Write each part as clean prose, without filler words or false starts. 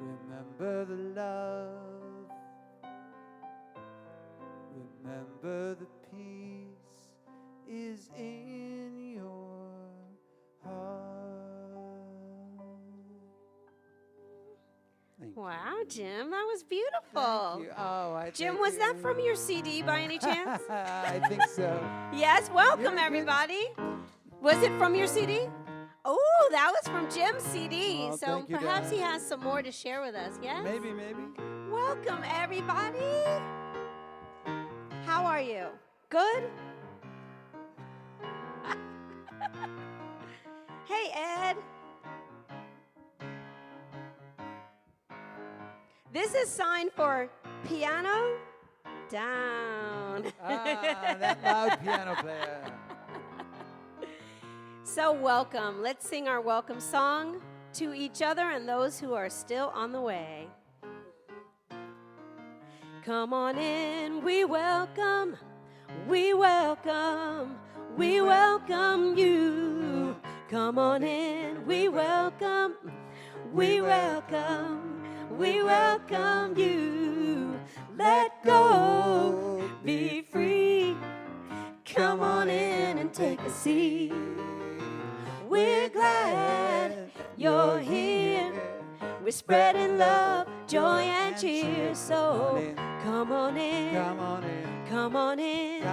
Remember the love. Remember the peace is in your heart. Wow, Jim, that was beautiful. Thank you. Oh, Jim, was that from your CD by any chance? I think so. Yes, welcome everybody. Was it from your CD? Oh, that was from Jim's CD. Oh, so you, perhaps Dad. he has some more to share with us, yes? Maybe. Welcome everybody. How are you? Good? Hey, Ed. This is sign for piano down. That loud piano player. So welcome. Let's sing our welcome song to each other and those who are still on the way. Come on in, we welcome you. Come on in, we welcome you. Let go, be free. Come on in and take a seat. We're glad you're here. We're spreading love, joy, and cheer. So come on in, come on in.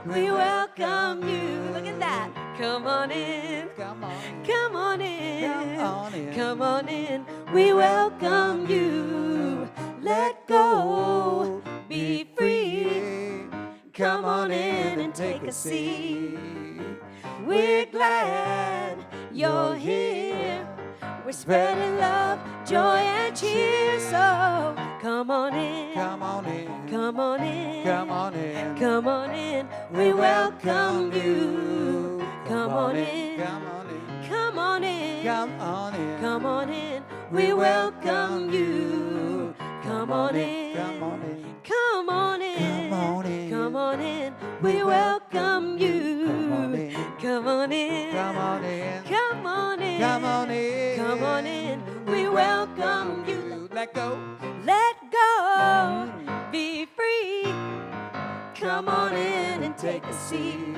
We welcome you. Look at that. Come on in, come on in. We welcome you. Let go, be free. Come on in and take a seat. We're glad you're here. We're spreading love, joy, and cheer. So come on in, come on in. We welcome you. Come on in. We welcome you. Come on in. We welcome you. Come on in. We welcome you. Let go. Be free. Come on in and take a seat.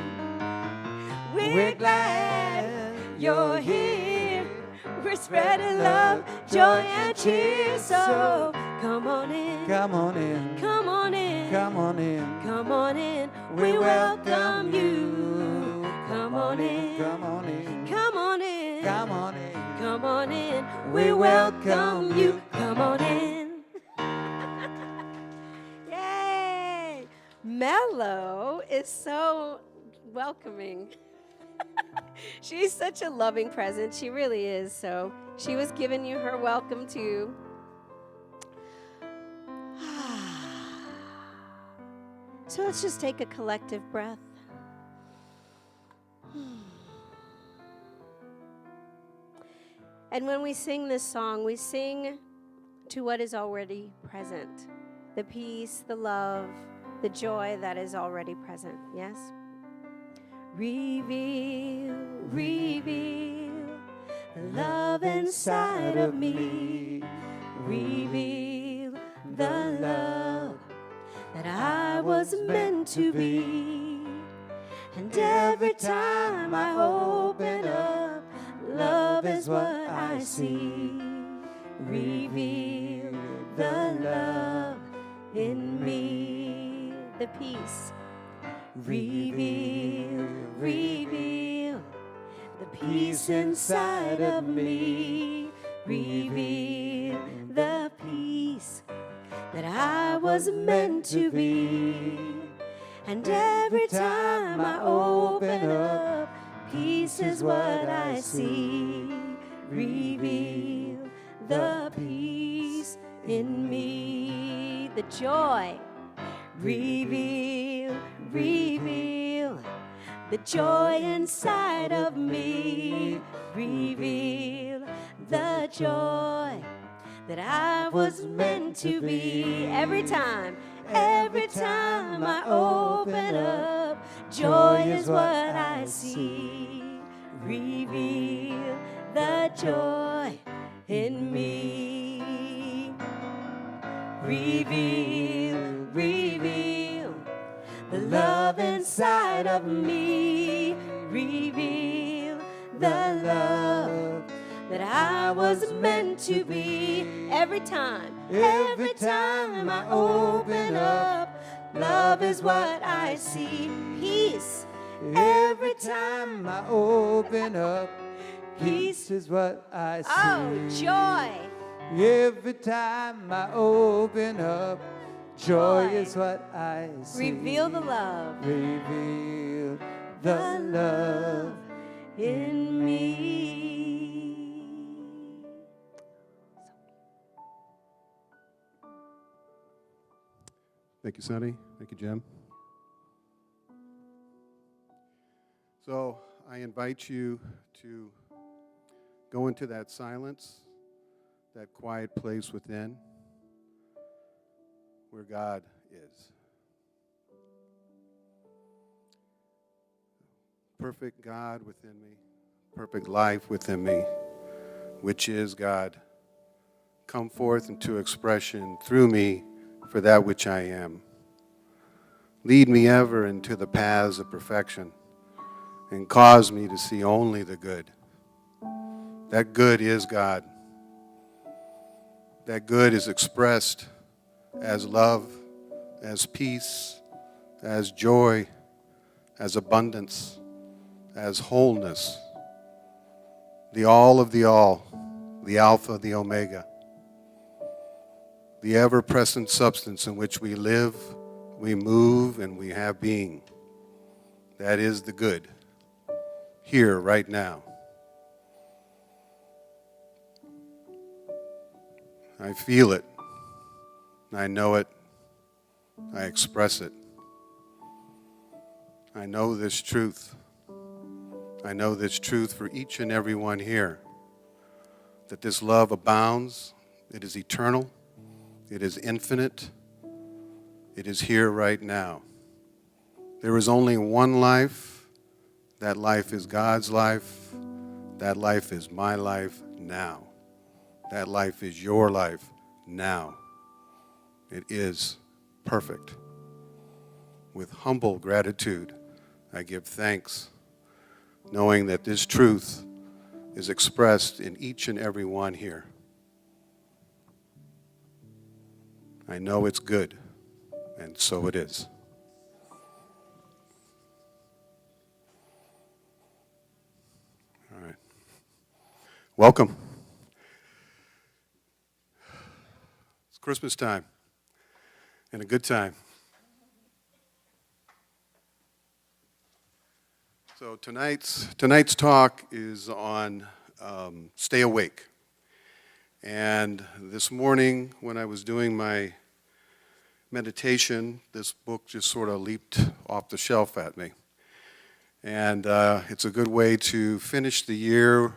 We're glad you're here. We're spreading love, joy, and cheer. So come on in. We welcome you. Come on in. We welcome you. Come on in. Yay! Mello is so welcoming. She's such a loving presence. She really is. So she was giving you her welcome too. So let's just take a collective breath. And when we sing this song, we sing to what is already present. The peace, the love, the joy that is already present. Yes? Reveal the love inside of me. Reveal the love that I was meant to be. And every time I open up, love is what I see. Reveal the love in me. The peace. Reveal the peace inside of me. Reveal the peace that I was meant to be. And every time I open up, peace is what I see. Reveal the peace in me. The joy. Reveal the joy inside of me. Reveal the joy that I was meant to be. Every time I open up, joy is what I see. Reveal the joy in me. Reveal, reveal the love inside of me. Reveal the love that I was meant to be. Every time I open up, love is what I see. Peace. Every time I open up, peace is what I see. Oh, joy. Every time I open up, joy Joy. is what I see. Reveal the love Reveal the love. in me. Thank you, Sonny. Thank you, Jim. So I invite you to go into that silence, that quiet place within where God is. Perfect God within me, perfect life within me, which is God. Come forth into expression through me for that which I am. Lead me ever into the paths of perfection and cause me to see only the good. That good is God. That good is expressed as love, as peace, as joy, as abundance, as wholeness. The all of the all, the Alpha, the Omega. The ever-present substance in which we live, we move, and we have being. That is the good, here, right now. I feel it, I know it, I express it. I know this truth. I know this truth for each and every one here, that this love abounds, it is eternal, it is infinite. It is here right now. There is only one life. That life is God's life. That life is my life now. That life is your life now. It is perfect. With humble gratitude, I give thanks, knowing that this truth is expressed in each and every one here. I know it's good, and so it is. All right. Welcome. It's Christmas time, and a good time. So tonight's talk is on stay awake. And this morning, when I was doing my meditation, this book just sort of leaped off the shelf at me. And it's a good way to finish the year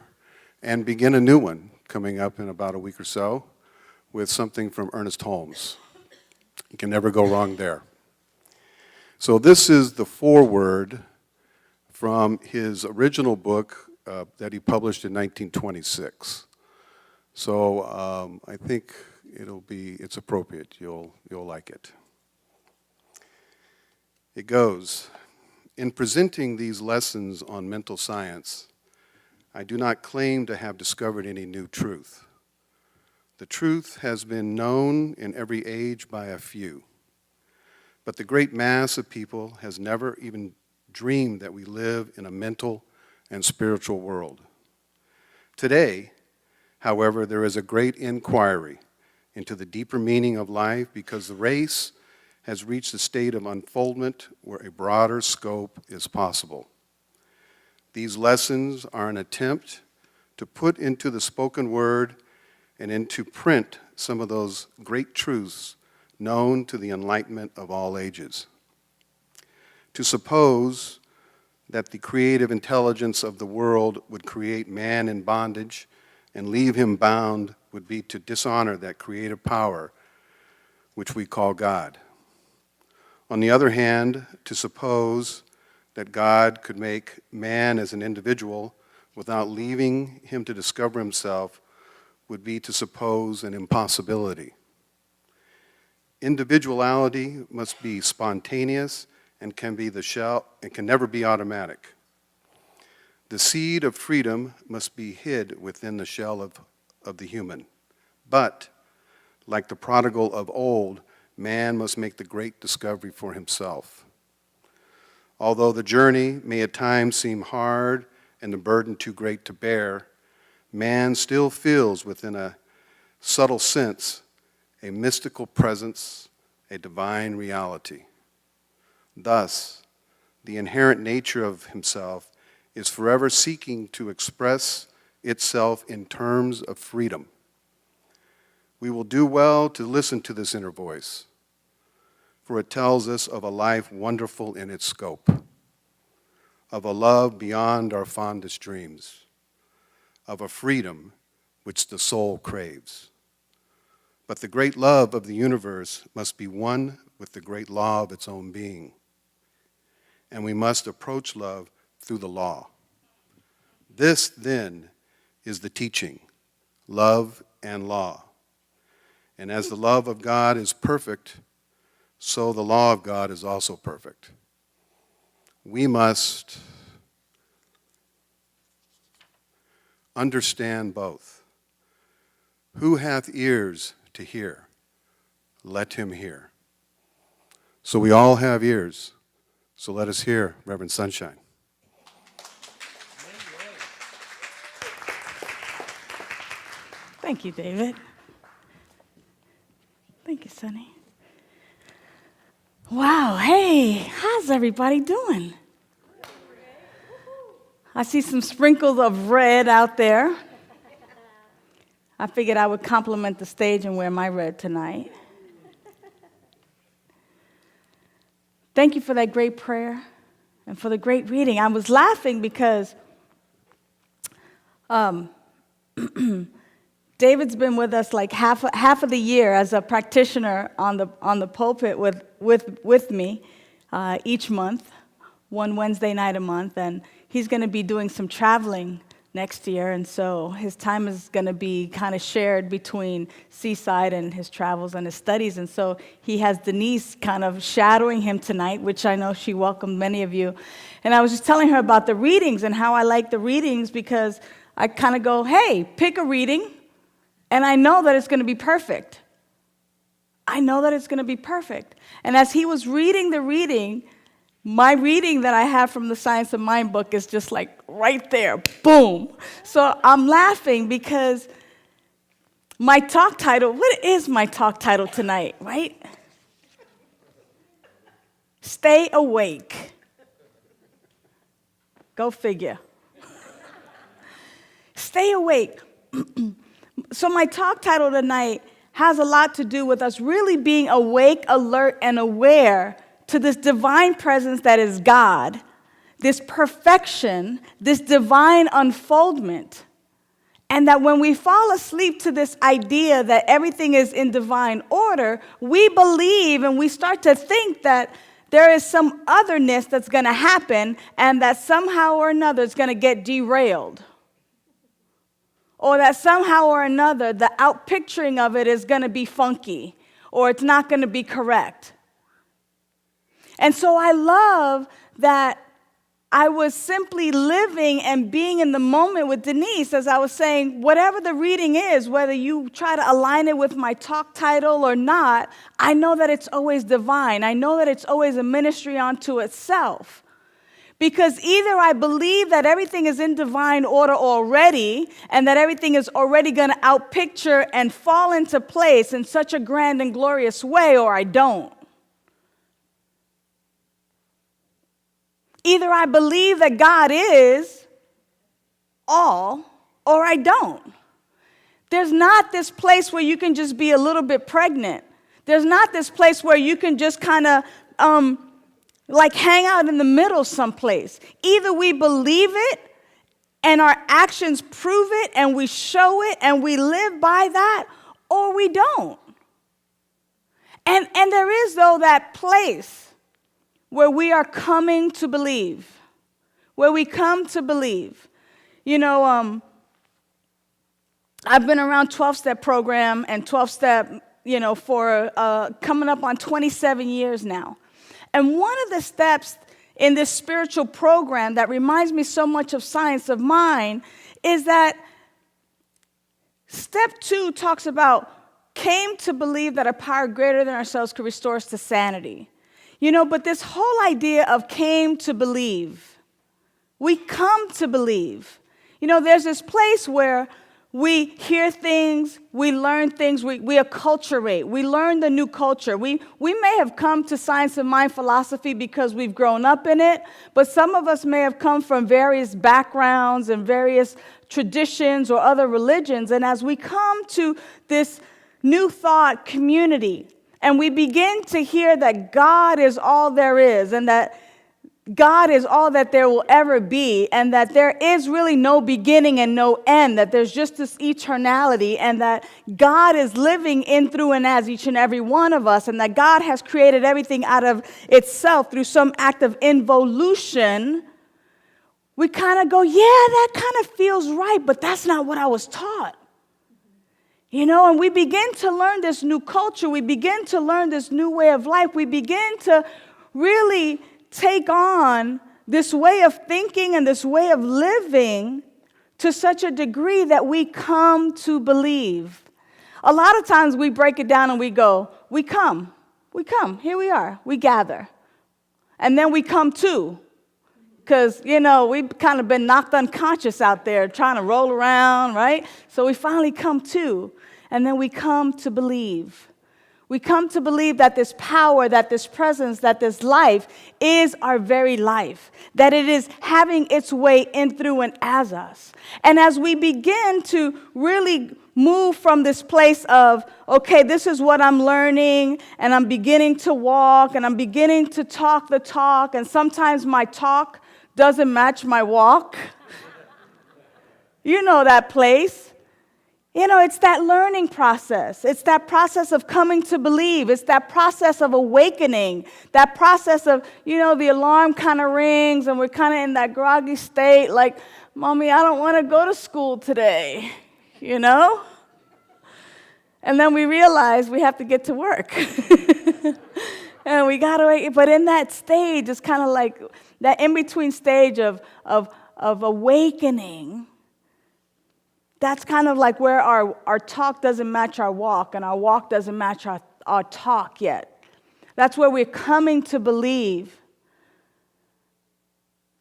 and begin a new one coming up in about a week or so with something from Ernest Holmes. You can never go wrong there. So this is the foreword from his original book that he published in 1926. So I think it's appropriate. You'll like it. It goes, in presenting these lessons on mental science, I do not claim to have discovered any new truth. The truth has been known in every age by a few, but the great mass of people has never even dreamed that we live in a mental and spiritual world. Today, however, there is a great inquiry into the deeper meaning of life because the race has reached a state of unfoldment where a broader scope is possible. These lessons are an attempt to put into the spoken word and into print some of those great truths known to the enlightenment of all ages. To suppose that the creative intelligence of the world would create man in bondage and leave him bound would be to dishonor that creative power which we call God. On the other hand, to suppose that God could make man as an individual without leaving him to discover himself would be to suppose an impossibility. Individuality must be spontaneous and can never be automatic. The seed of freedom must be hid within the shell of the human. But, like the prodigal of old, man must make the great discovery for himself. Although the journey may at times seem hard and the burden too great to bear, man still feels within a subtle sense a mystical presence, a divine reality. Thus, the inherent nature of himself is forever seeking to express itself in terms of freedom. We will do well to listen to this inner voice, for it tells us of a life wonderful in its scope, of a love beyond our fondest dreams, of a freedom which the soul craves. But the great love of the universe must be one with the great law of its own being. And we must approach love through the law. This, then, is the teaching, love and law. And as the love of God is perfect, so the law of God is also perfect. We must understand both. Who hath ears to hear? Let him hear. So we all have ears. So let us hear Reverend Sunshine. Thank you, David. Thank you, Sonny. Wow, hey, how's everybody doing? I see some sprinkles of red out there. I figured I would compliment the stage and wear my red tonight. Thank you for that great prayer and for the great reading. I was laughing because David's been with us like half of the year as a practitioner on the pulpit with me each month, one Wednesday night a month, and he's going to be doing some traveling next year, and so his time is going to be kind of shared between Seaside and his travels and his studies, and so he has Denise kind of shadowing him tonight, which I know she welcomed many of you. And I was just telling her about the readings and how I like the readings because I kind of go, hey, pick a reading, and I know that it's going to be perfect. I know that it's going to be perfect. And as he was reading the reading, my reading that I have from the Science of Mind book is just like right there, boom. So I'm laughing because my talk title, what is my talk title tonight, right? Stay awake. Go figure. Stay awake. So my talk title tonight has a lot to do with us really being awake, alert, and aware to this divine presence that is God, this perfection, this divine unfoldment. And that when we fall asleep to this idea that everything is in divine order, we believe and we start to think that there is some otherness that's going to happen and that somehow or another it's going to get derailed. Or that somehow or another the outpicturing of it is going to be funky or it's not going to be correct. And so I love that I was simply living and being in the moment with Denise as I was saying, whatever the reading is, whether you try to align it with my talk title or not, I know that it's always divine. I know that it's always a ministry unto itself. Because either I believe that everything is in divine order already and that everything is already going to outpicture and fall into place in such a grand and glorious way, or I don't. Either I believe that God is all, or I don't. There's not this place where you can just be a little bit pregnant. There's not this place where you can just kind of like hang out in the middle someplace. Either we believe it and our actions prove it and we show it and we live by that, or we don't. And there is, though, that place where we are coming to believe, where we come to believe. You know, I've been around 12-step program and 12-step, for coming up on 27 years now. And one of the steps in this spiritual program that reminds me so much of Science of Mind is that step 2 talks about came to believe that a power greater than ourselves could restore us to sanity. But this whole idea of came to believe, we come to believe. There's this place where we hear things, we learn things, we acculturate, we learn the new culture. We may have come to Science of Mind philosophy because we've grown up in it, but some of us may have come from various backgrounds and various traditions or other religions. And as we come to this new thought community, and we begin to hear that God is all there is, and that God is all that there will ever be, and that there is really no beginning and no end, that there's just this eternality, and that God is living in, through, and as each and every one of us, and that God has created everything out of itself through some act of involution, we kind of go, yeah, that kind of feels right, but that's not what I was taught. And we begin to learn this new culture. We begin to learn this new way of life. We begin to really take on this way of thinking and this way of living to such a degree that we come to believe. A lot of times we break it down and we go, we come, here we are, we gather. And then we come to, because, we've kind of been knocked unconscious out there trying to roll around, right? So we finally come to, and then we come to believe. We come to believe that this power, that this presence, that this life is our very life, that it is having its way in, through, and as us. And as we begin to really move from this place of, okay, this is what I'm learning, and I'm beginning to walk, and I'm beginning to talk the talk, and sometimes my talk doesn't match my walk. You know that place. It's that learning process. It's that process of coming to believe. It's that process of awakening. That process of, the alarm kind of rings and we're kind of in that groggy state like, Mommy, I don't want to go to school today, And then we realize we have to get to work. And we got to wait. But in that stage, it's kind of like that in-between stage of awakening. That's kind of like where our talk doesn't match our walk, and our walk doesn't match our talk yet. That's where we're coming to believe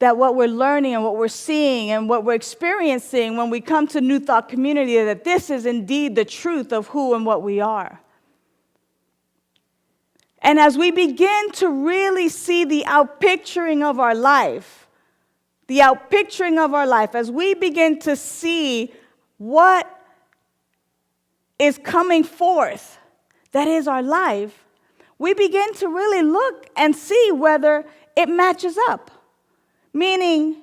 that what we're learning and what we're seeing and what we're experiencing when we come to New Thought Community, that this is indeed the truth of who and what we are. And as we begin to really see the outpicturing of our life, as we begin to see what is coming forth, that is our life, we begin to really look and see whether it matches up. Meaning,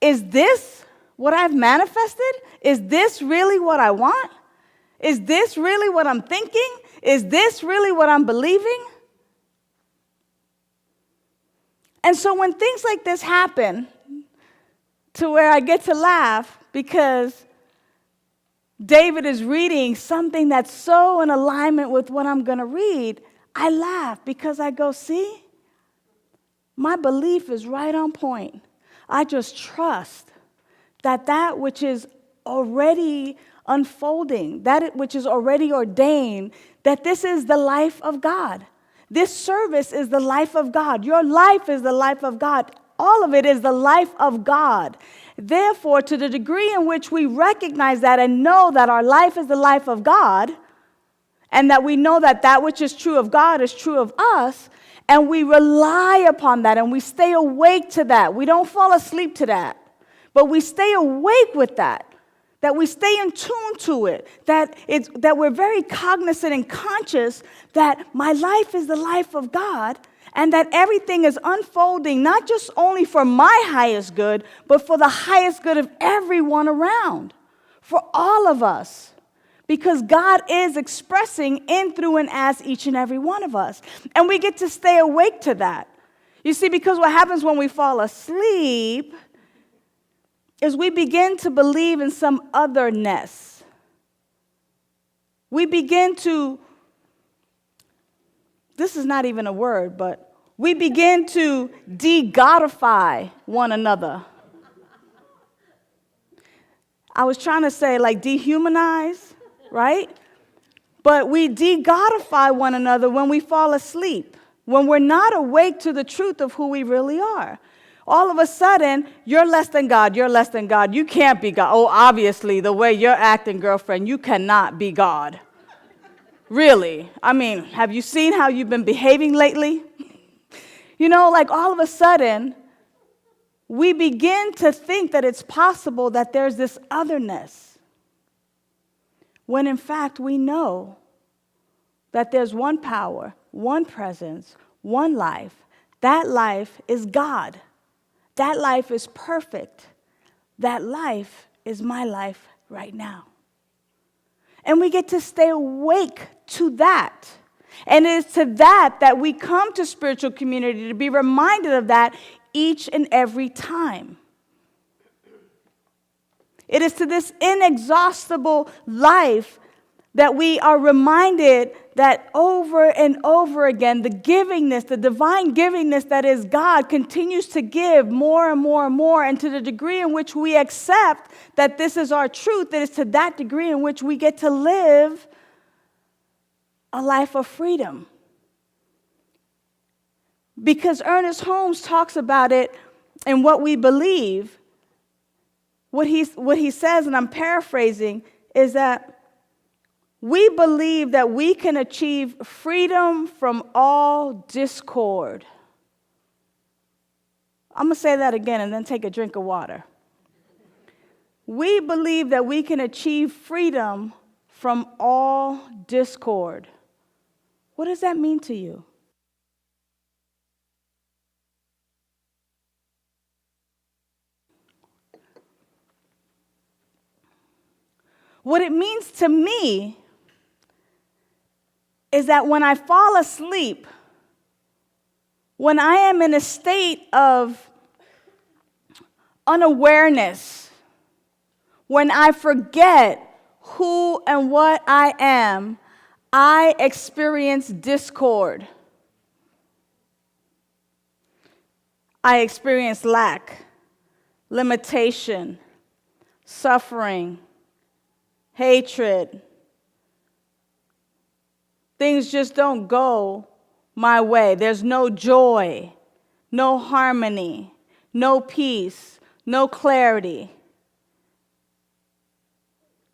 is this what I've manifested? Is this really what I want? Is this really what I'm thinking? Is this really what I'm believing? And so when things like this happen, to where I get to laugh because David is reading something that's so in alignment with what I'm going to read, I laugh because I go, see, my belief is right on point. I just trust that which is already unfolding, that which is already ordained, that this is the life of God. This service is the life of God. Your life is the life of God. All of it is the life of God. Therefore, to the degree in which we recognize that and know that our life is the life of God, and that we know that which is true of God is true of us, and we rely upon that and we stay awake to that. We don't fall asleep to that, but we stay awake with that we stay in tune to it, that we're very cognizant and conscious that my life is the life of God, and that everything is unfolding not just only for my highest good, but for the highest good of everyone around, for all of us. Because God is expressing in, through, and as each and every one of us. And we get to stay awake to that. You see, because what happens when we fall asleep is we begin to believe in some otherness. we begin to, this is not even a word, but we begin to de-godify one another. I was trying to say like dehumanize, right? But we de-godify one another when we fall asleep, when we're not awake to the truth of who we really are. All of a sudden, you're less than God, you're less than God. You can't be God. Oh, obviously, the way you're acting, girlfriend, you cannot be God. Really. I mean, have you seen how you've been behaving lately? You know, like all of a sudden, we begin to think that it's possible that there's this otherness, when in fact we know that there's one power, one presence, one life. That life is God. That life is perfect. That life is my life right now. And we get to stay awake to that. And it is to that that we come to spiritual community, to be reminded of that each and every time. It is to this inexhaustible life that we are reminded that over and over again, the givingness, the divine givingness that is God continues to give more and more and more. And to the degree in which we accept that this is our truth, it is to that degree in which we get to live a life of freedom. Because Ernest Holmes talks about it in What We Believe. What he says, and I'm paraphrasing, is that we believe that we can achieve freedom from all discord. I'm going to say that again and then take a drink of water. We believe that we can achieve freedom from all discord. What does that mean to you? What it means to me is that when I fall asleep, when I am in a state of unawareness, when I forget who and what I am, I experience discord. I experience lack, limitation, suffering, hatred. Things just don't go my way. There's no joy, no harmony, no peace, no clarity.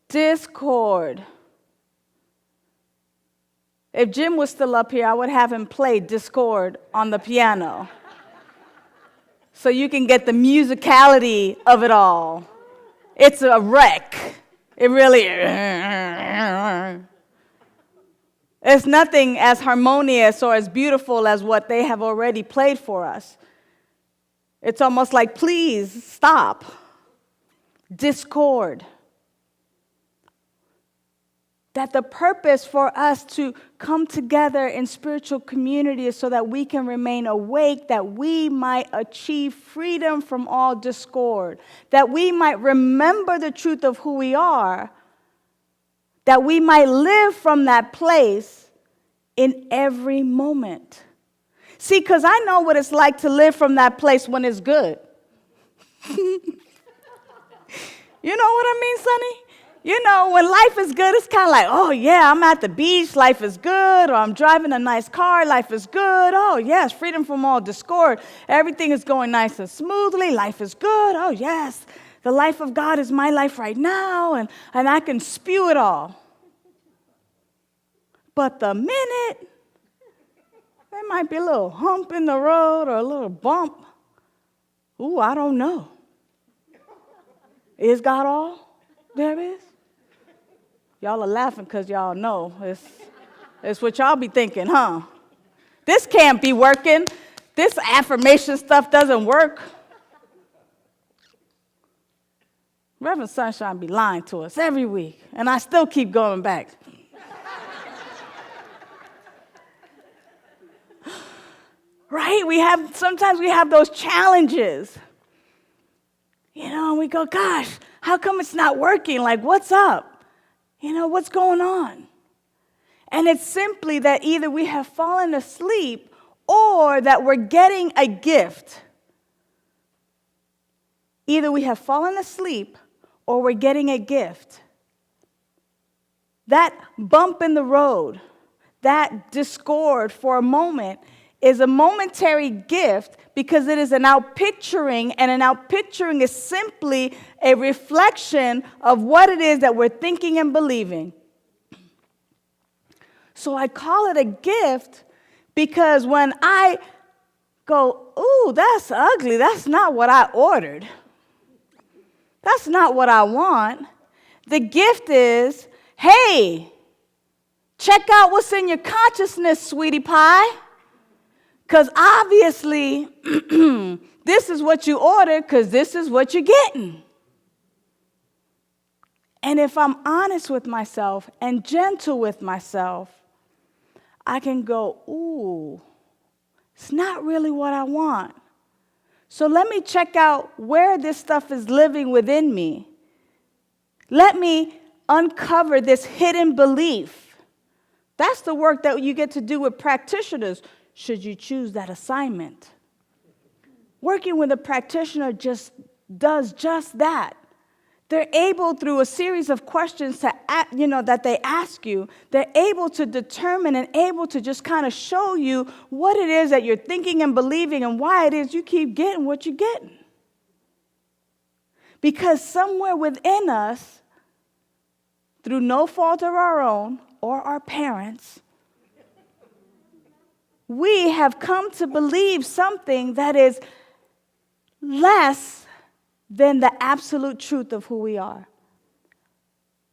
Discord. If Jim was still up here, I would have him play Discord on the piano so you can get the musicality of it all. It's a wreck. It really is. It's nothing as harmonious or as beautiful as what they have already played for us. It's almost like, please stop. Discord. That the purpose for us to come together in spiritual community is so that we can remain awake, that we might achieve freedom from all discord, that we might remember the truth of who we are, that we might live from that place in every moment. See, because I know what it's like to live from that place when it's good. You know what I mean, Sonny? You know, when life is good, it's kind of like, oh, yeah, I'm at the beach, life is good, or I'm driving a nice car, life is good. Oh, yes, freedom from all discord. Everything is going nice and smoothly, life is good. Oh, yes, the life of God is my life right now, and I can spew it all. But the minute there might be a little hump in the road or a little bump, ooh, I don't know. Is God all there is? Y'all are laughing because y'all know. It's what y'all be thinking, huh? This can't be working. This affirmation stuff doesn't work. Reverend Sunshine be lying to us every week, and I still keep going back. Right? Sometimes we have those challenges. You know, and we go, gosh, how come it's not working? Like, what's up? You know, what's going on? And it's simply that either we have fallen asleep or that we're getting a gift. Either we have fallen asleep or we're getting a gift. That bump in the road, that discord for a moment is a momentary gift because it is an outpicturing, and an outpicturing is simply a reflection of what it is that we're thinking and believing. So I call it a gift because when I go, ooh, that's ugly, that's not what I ordered. That's not what I want. The gift is, hey, check out what's in your consciousness, sweetie pie. Because obviously, this is what you ordered because this is what you're getting. And if I'm honest with myself and gentle with myself, I can go, ooh, it's not really what I want. So let me check out where this stuff is living within me. Let me uncover this hidden belief. That's the work that you get to do with practitioners, should you choose that assignment. Working with a practitioner just does just that. They're able, through a series of questions that they ask you, they're able to determine and able to just kind of show you what it is that you're thinking and believing and why it is you keep getting what you're getting. Because somewhere within us, through no fault of our own or our parents, we have come to believe something that is less than the absolute truth of who we are.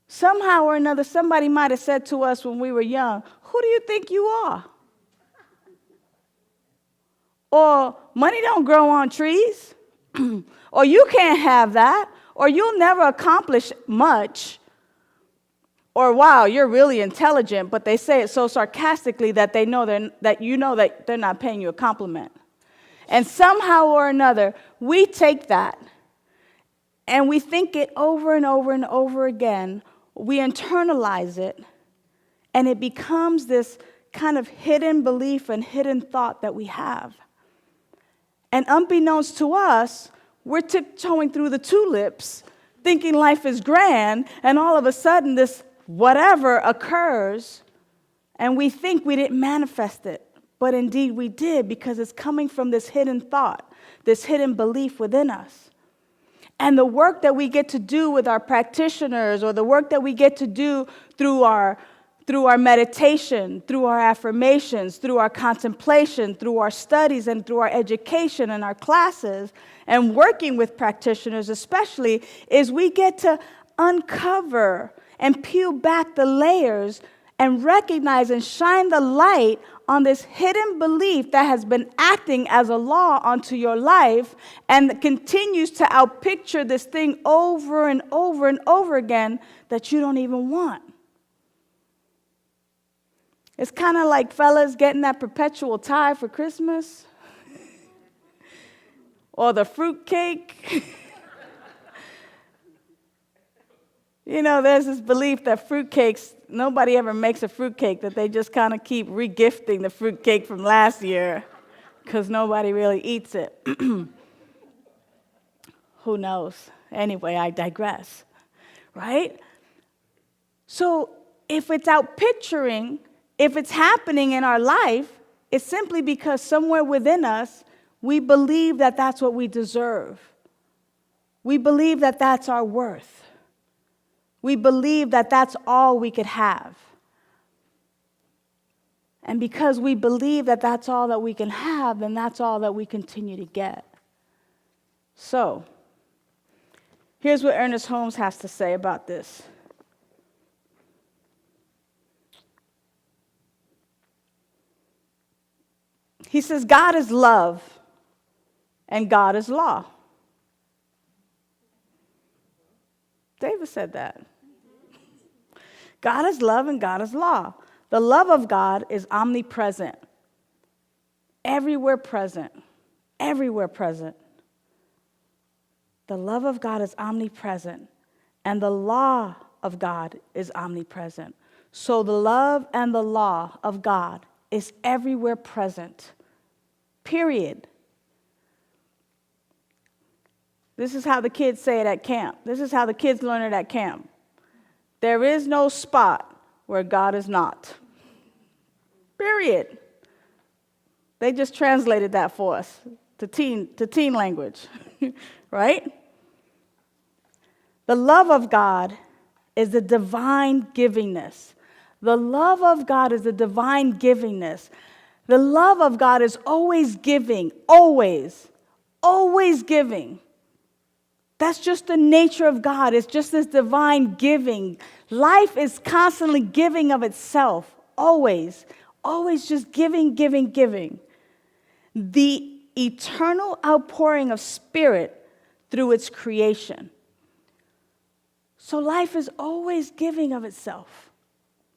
Somehow or another, somebody might have said to us when we were young, who do you think you are? Or money don't grow on trees. Or you can't have that. Or you'll never accomplish much. Or wow, you're really intelligent, but they say it so sarcastically that they know that they're not paying you a compliment. And somehow or another, we take that and we think it over and over and over again. We internalize it, and it becomes this kind of hidden belief and hidden thought that we have. And unbeknownst to us, we're tiptoeing through the tulips, thinking life is grand, and all of a sudden this whatever occurs, and we think we didn't manifest it. But indeed we did, because it's coming from this hidden thought, this hidden belief within us. And the work that we get to do with our practitioners, or the work that we get to do through our meditation, through our affirmations, through our contemplation, through our studies, and through our education and our classes, and working with practitioners especially, is we get to uncover and peel back the layers and recognize and shine the light on this hidden belief that has been acting as a law onto your life and continues to outpicture this thing over and over and over again that you don't even want. It's kind of like fellas getting that perpetual tie for Christmas or the fruit cake. You know, there's this belief that fruitcakes, nobody ever makes a fruitcake, that they just kind of keep regifting the fruitcake from last year because nobody really eats it. Who knows? Anyway, I digress, right? So if it's outpicturing, if it's happening in our life, it's simply because somewhere within us, we believe that that's what we deserve. We believe that that's our worth. We believe that that's all we could have. And because we believe that that's all that we can have, then that's all that we continue to get. So, here's what Ernest Holmes has to say about this. He says, God is love, and God is law. David said that. God is love and God is law. The love of God is omnipresent, everywhere present, everywhere present. The love of God is omnipresent, and the law of God is omnipresent. So the love and the law of God is everywhere present. Period. This is how the kids say it at camp. This is how the kids learn it at camp. There is no spot where God is not. Period. They just translated that for us to teen language, right? The love of God is the divine givingness. The love of God is the divine givingness. The love of God is always giving, always giving. That's just the nature of God. It's just this divine giving. Life is constantly giving of itself, always just giving. The eternal outpouring of spirit through its creation. So life is always giving of itself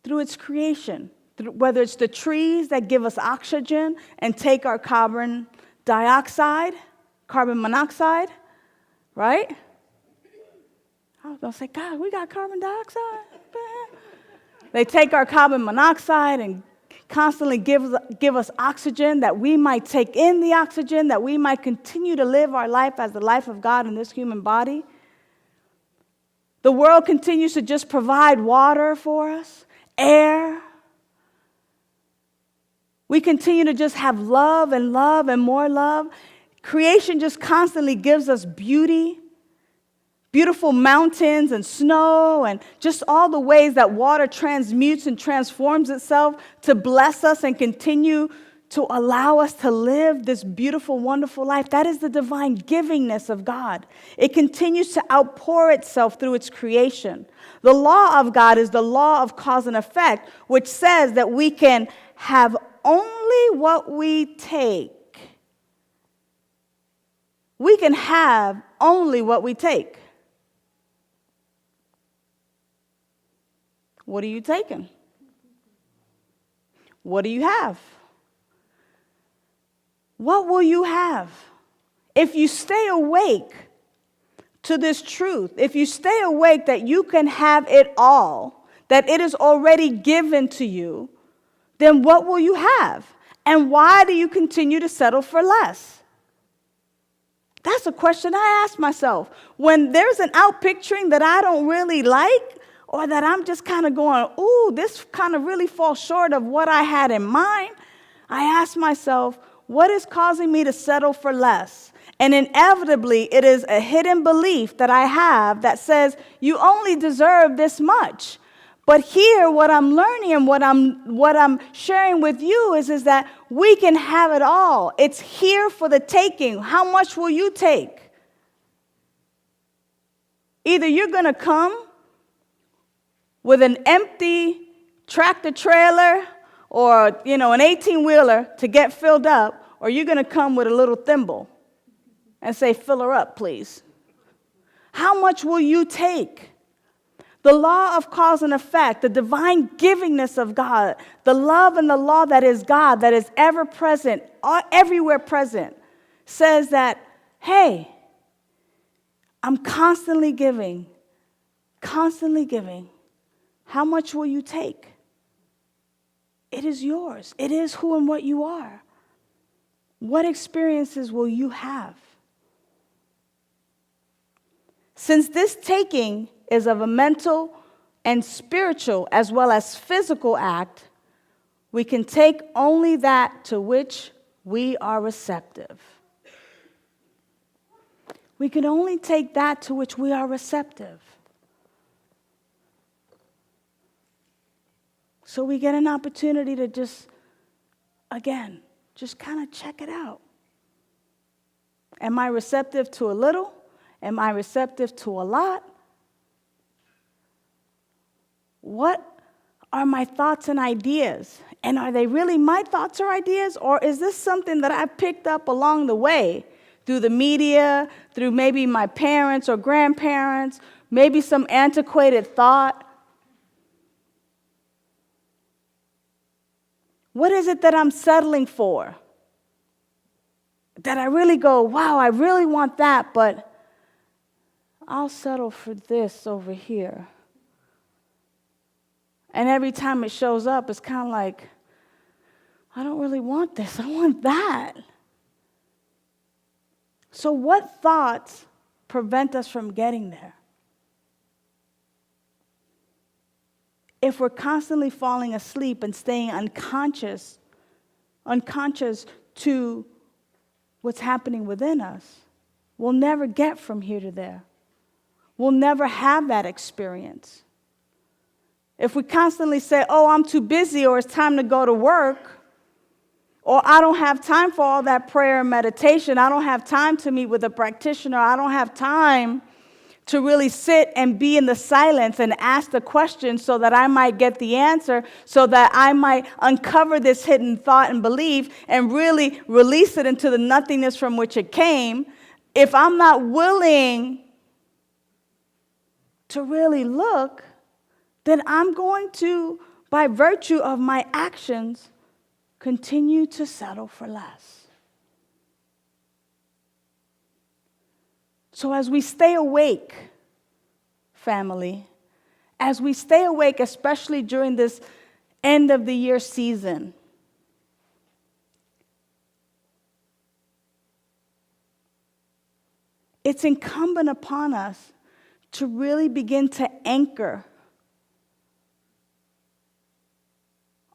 through its creation, whether it's the trees that give us oxygen and take our carbon monoxide, right? I was going to say, God, we got carbon dioxide. They take our carbon monoxide and constantly give us oxygen, that we might take in the oxygen, that we might continue to live our life as the life of God in this human body. The world continues to just provide water for us, air. We continue to just have love and more love. Creation just constantly gives us beauty, beautiful mountains and snow, and just all the ways that water transmutes and transforms itself to bless us and continue to allow us to live this beautiful, wonderful life. That is the divine givingness of God. It continues to outpour itself through its creation. The law of God is the law of cause and effect, which says that we can have only what we take. We can have only what we take. What are you taking? What do you have? What will you have? If you stay awake to this truth, if you stay awake that you can have it all, that it is already given to you, then what will you have? And why do you continue to settle for less? That's a question I ask myself. When there's an outpicturing that I don't really like, or that I'm just kind of going, ooh, this kind of really falls short of what I had in mind, I ask myself, what is causing me to settle for less? And inevitably, it is a hidden belief that I have that says, you only deserve this much. But here, what I'm learning and what I'm sharing with you is that we can have it all. It's here for the taking. How much will you take? Either you're going to come with an empty tractor trailer or, an 18-wheeler to get filled up, or you're going to come with a little thimble and say, fill her up, please. How much will you take? The law of cause and effect, the divine givingness of God, the love and the law that is God, that is ever present, everywhere present, says that, hey, I'm constantly giving. How much will you take? It is yours. It is who and what you are. What experiences will you have? Since this taking is of a mental and spiritual as well as physical act, we can take only that to which we are receptive. We can only take that to which we are receptive. So we get an opportunity to just kind of check it out. Am I receptive to a little? Am I receptive to a lot? What are my thoughts and ideas? And are they really my thoughts or ideas? Or is this something that I picked up along the way through the media, through maybe my parents or grandparents, maybe some antiquated thought? What is it that I'm settling for? That I really go, wow, I really want that, but I'll settle for this over here. And every time it shows up, it's kind of like, I don't really want this. I want that. So what thoughts prevent us from getting there? If we're constantly falling asleep and staying unconscious to what's happening within us, we'll never get from here to there. We'll never have that experience. If we constantly say, oh, I'm too busy, or it's time to go to work, or I don't have time for all that prayer and meditation, I don't have time to meet with a practitioner, I don't have time to really sit and be in the silence and ask the question so that I might get the answer, so that I might uncover this hidden thought and belief and really release it into the nothingness from which it came. If I'm not willing to really look, then I'm going to, by virtue of my actions, continue to settle for less. So as we stay awake, family, as we stay awake, especially during this end of the year season, it's incumbent upon us to really begin to anchor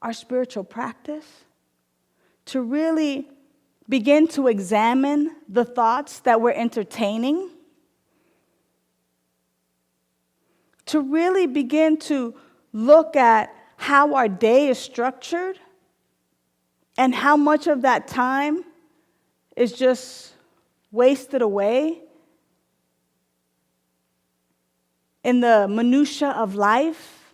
our spiritual practice, to really begin to examine the thoughts that we're entertaining, to really begin to look at how our day is structured and how much of that time is just wasted away in the minutia of life,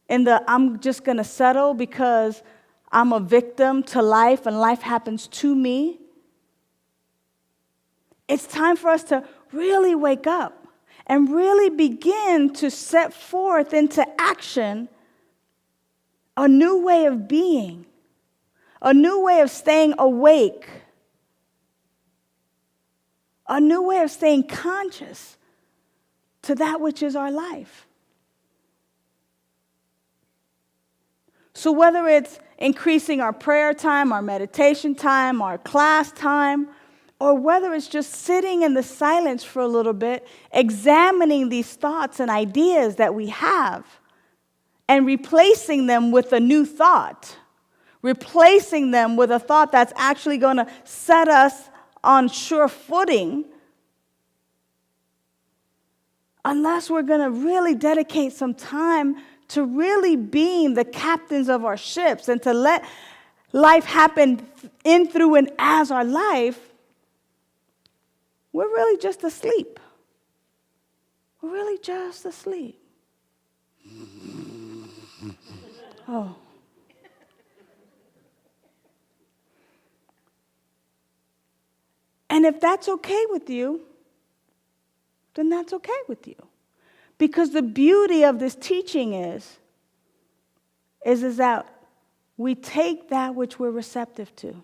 in the I'm just going to settle because I'm a victim to life and life happens to me. It's time for us to really wake up and really begin to set forth into action a new way of being, a new way of staying awake, a new way of staying conscious to that which is our life. So whether it's increasing our prayer time, our meditation time, our class time, or whether it's just sitting in the silence for a little bit, examining these thoughts and ideas that we have and replacing them with a new thought, replacing them with a thought that's actually going to set us on sure footing, unless we're going to really dedicate some time to really being the captains of our ships and to let life happen in, through, and as our life, we're really just asleep. We're really just asleep. Oh. And if that's okay with you, then that's okay with you. Because the beauty of this teaching is that we take that which we're receptive to.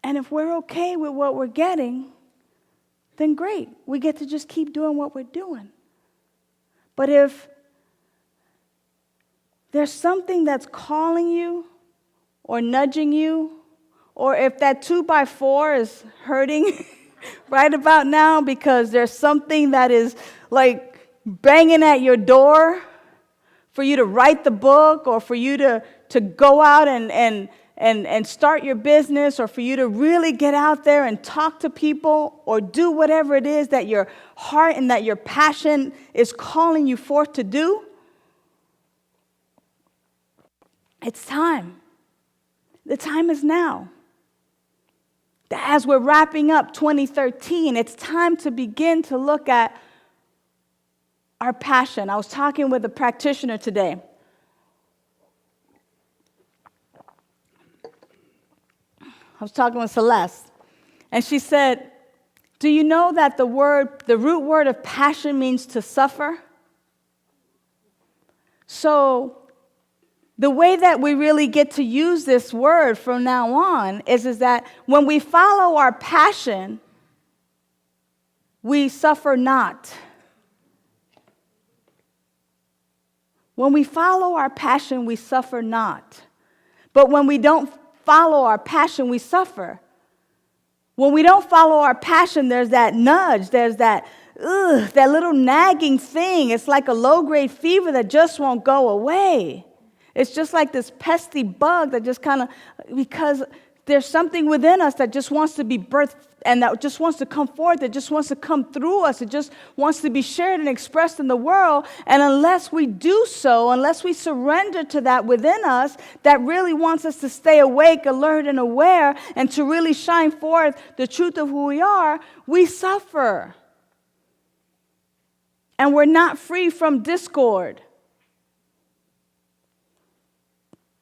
And if we're okay with what we're getting, then great. We get to just keep doing what we're doing. But if there's something that's calling you or nudging you, or if that 2x4 is hurting right about now because there's something that is like banging at your door for you to write the book, or for you to go out and start your business, or for you to really get out there and talk to people, or do whatever it is that your heart and that your passion is calling you forth to do, it's time. The time is now. As we're wrapping up 2013, it's time to begin to look at our passion. I was talking with a practitioner today. I was talking with Celeste, and she said, do you know that the root word of passion means to suffer? So the way that we really get to use this word from now on is that when we follow our passion, we suffer not. When we follow our passion, we suffer not. But when we don't follow our passion, we suffer. When we don't follow our passion, there's that nudge, there's that little nagging thing. It's like a low-grade fever that just won't go away. It's just like this pesky bug that just kind of, because there's something within us that just wants to be birthed and that just wants to come forth, that just wants to come through us, it just wants to be shared and expressed in the world. And unless we do so, unless we surrender to that within us, that really wants us to stay awake, alert, and aware, and to really shine forth the truth of who we are, we suffer. And we're not free from discord.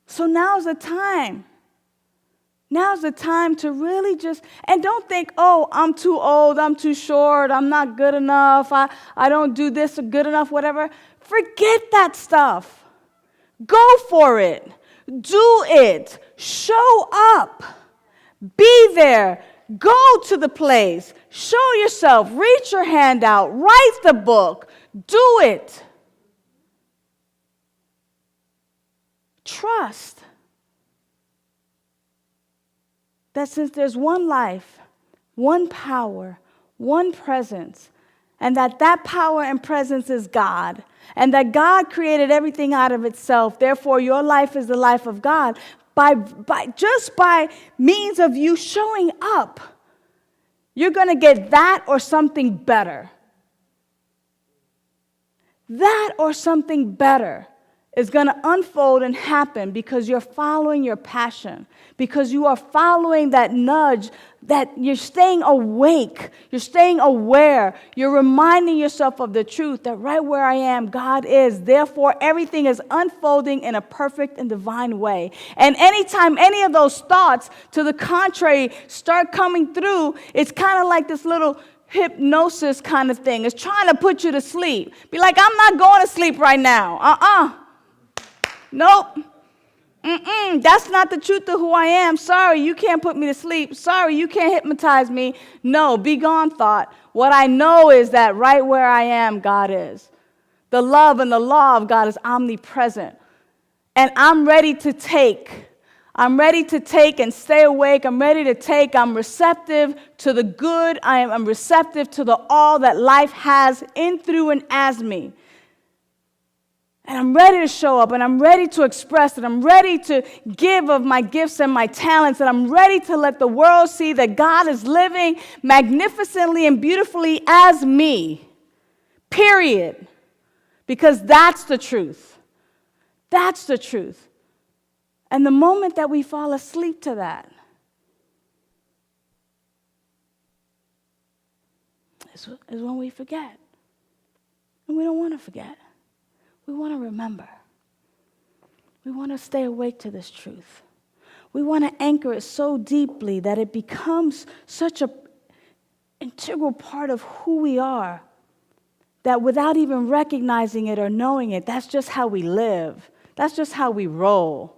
So now's the time. Now's the time to really just, and don't think, oh, I'm too old, I'm too short, I'm not good enough, I don't do this good enough, whatever. Forget that stuff. Go for it. Do it. Show up. Be there. Go to the place. Show yourself. Reach your hand out. Write the book. Do it. Trust that since there's one life, one power, one presence, and that power and presence is God, and that God created everything out of itself, therefore your life is the life of God, just by means of you showing up, you're going to get that or something better. That or something better is going to unfold and happen because you're following your passion, because you are following that nudge, that you're staying awake, you're staying aware, you're reminding yourself of the truth that right where I am, God is. Therefore, everything is unfolding in a perfect and divine way. And anytime any of those thoughts to the contrary start coming through, it's kind of like this little hypnosis kind of thing. It's trying to put you to sleep. Be like, I'm not going to sleep right now. Nope. That's not the truth of who I am. Sorry, you can't put me to sleep. Sorry, you can't hypnotize me. No, be gone, thought. What I know is that right where I am, God is. The love and the law of God is omnipresent. And I'm ready to take. I'm ready to take and stay awake. I'm ready to take. I'm receptive to the good. I'm receptive to the all that life has in, through, and as me. And I'm ready to show up, and I'm ready to express it. I'm ready to give of my gifts and my talents, and I'm ready to let the world see that God is living magnificently and beautifully as me. Period. Because that's the truth. That's the truth. And the moment that we fall asleep to that is when we forget. And we don't want to forget. We want to remember. We want to stay awake to this truth. We want to anchor it so deeply that it becomes such an integral part of who we are that without even recognizing it or knowing it, that's just how we live. That's just how we roll.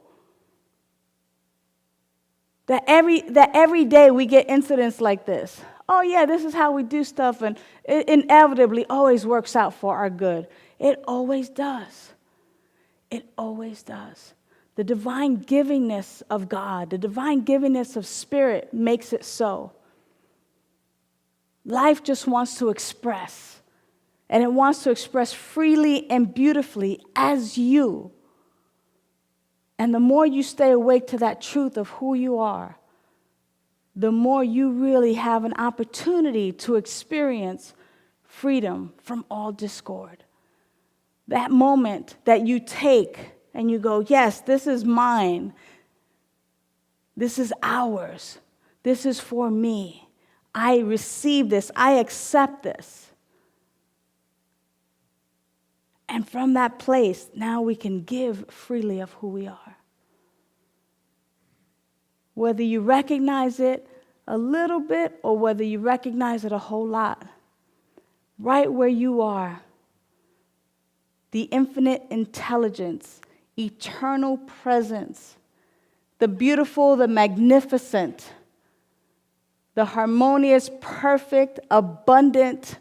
That every day we get incidents like this. Oh yeah, this is how we do stuff, and it inevitably always works out for our good. It always does. It always does. The divine givingness of God, the divine givingness of Spirit makes it so. Life just wants to express, and it wants to express freely and beautifully as you. And the more you stay awake to that truth of who you are, the more you really have an opportunity to experience freedom from all discord. That moment that you take and you go, yes, this is mine. This is ours. This is for me. I receive this. I accept this. And from that place, now we can give freely of who we are. Whether you recognize it a little bit or whether you recognize it a whole lot, right where you are, the infinite intelligence, eternal presence, the beautiful, the magnificent, the harmonious, perfect, abundant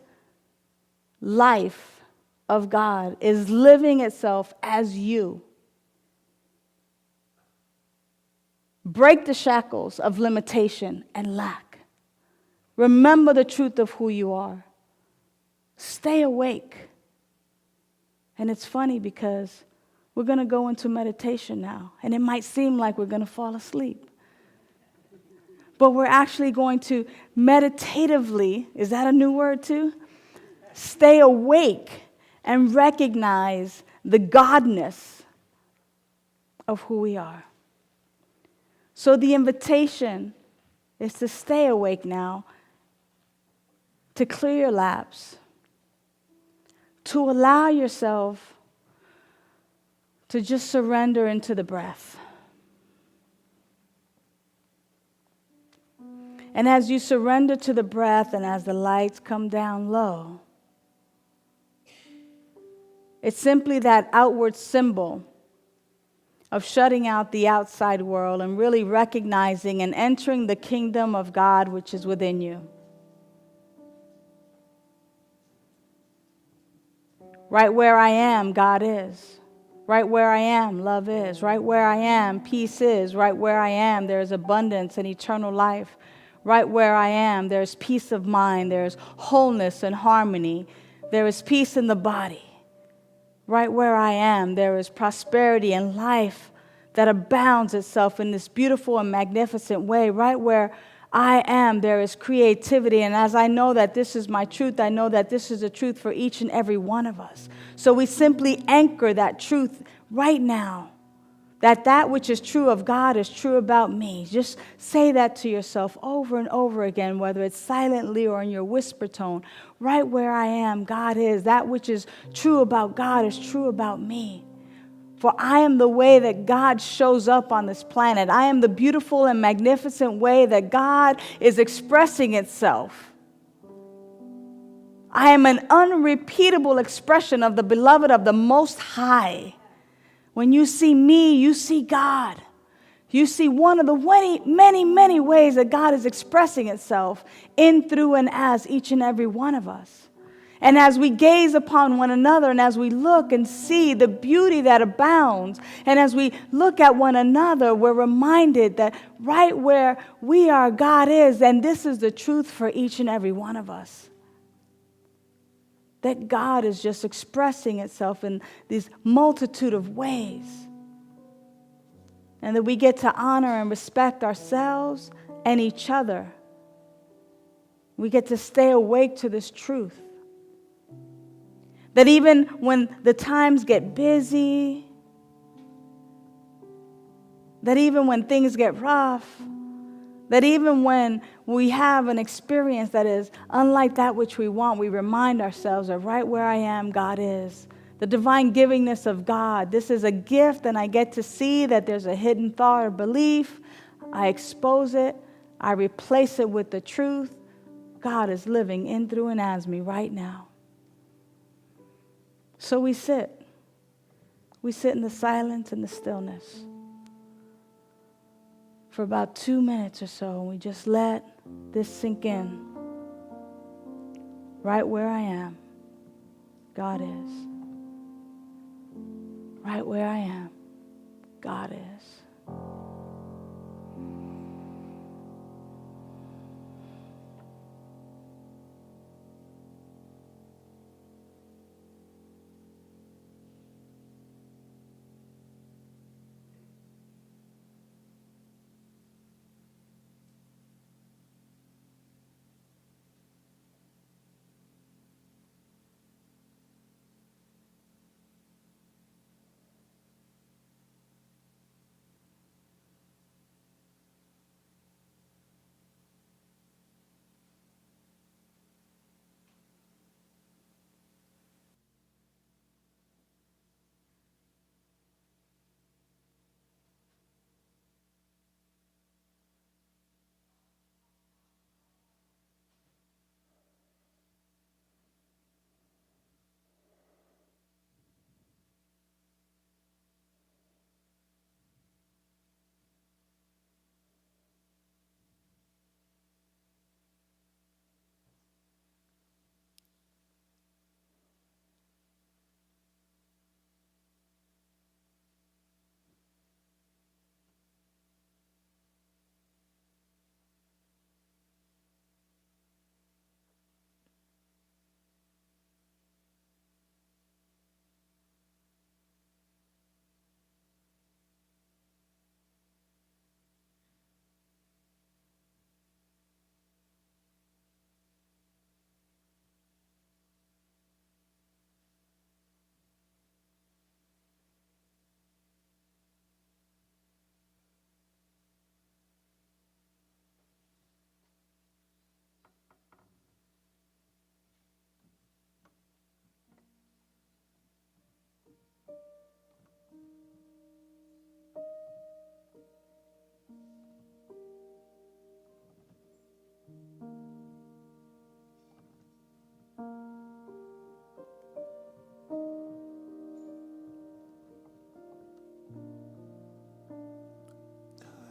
life of God is living itself as you. Break the shackles of limitation and lack. Remember the truth of who you are. Stay awake. And it's funny because we're going to go into meditation now, and it might seem like we're going to fall asleep. But we're actually going to meditatively, is that a new word too? Stay awake and recognize the godness of who we are. So the invitation is to stay awake now, to clear your laps, to allow yourself to just surrender into the breath. And as you surrender to the breath and as the lights come down low, it's simply that outward symbol of shutting out the outside world and really recognizing and entering the kingdom of God which is within you. Right where I am, God is. Right where I am, love is. Right where I am, peace is. Right where I am, there is abundance and eternal life. Right where I am, there's peace of mind. There's wholeness and harmony. There is peace in the body. Right where I am, there is prosperity and life that abounds itself in this beautiful and magnificent way. Right where I am, there is creativity. And as I know that this is my truth, I know that this is the truth for each and every one of us. So we simply anchor that truth right now, that which is true of God is true about me. Just say that to yourself over and over again, whether it's silently or in your whisper tone. Right where I am, God is. That which is true about God is true about me. For I am the way that God shows up on this planet. I am the beautiful and magnificent way that God is expressing itself. I am an unrepeatable expression of the beloved of the Most High. When you see me, you see God. You see one of the many, many ways that God is expressing itself in, through, and as each and every one of us. And as we gaze upon one another and as we look and see the beauty that abounds, and as we look at one another, we're reminded that right where we are, God is, and this is the truth for each and every one of us. That God is just expressing itself in these multitude of ways. And that we get to honor and respect ourselves and each other. We get to stay awake to this truth. That even when the times get busy, that even when things get rough, that even when we have an experience that is unlike that which we want, we remind ourselves that right where I am, God is. The divine givingness of God. This is a gift, and I get to see that there's a hidden thought or belief. I expose it. I replace it with the truth. God is living in, through, and as me right now. So we sit. We sit in the silence and the stillness for about 2 minutes or so, and we just let this sink in. Right where I am, God is. Right where I am, God is.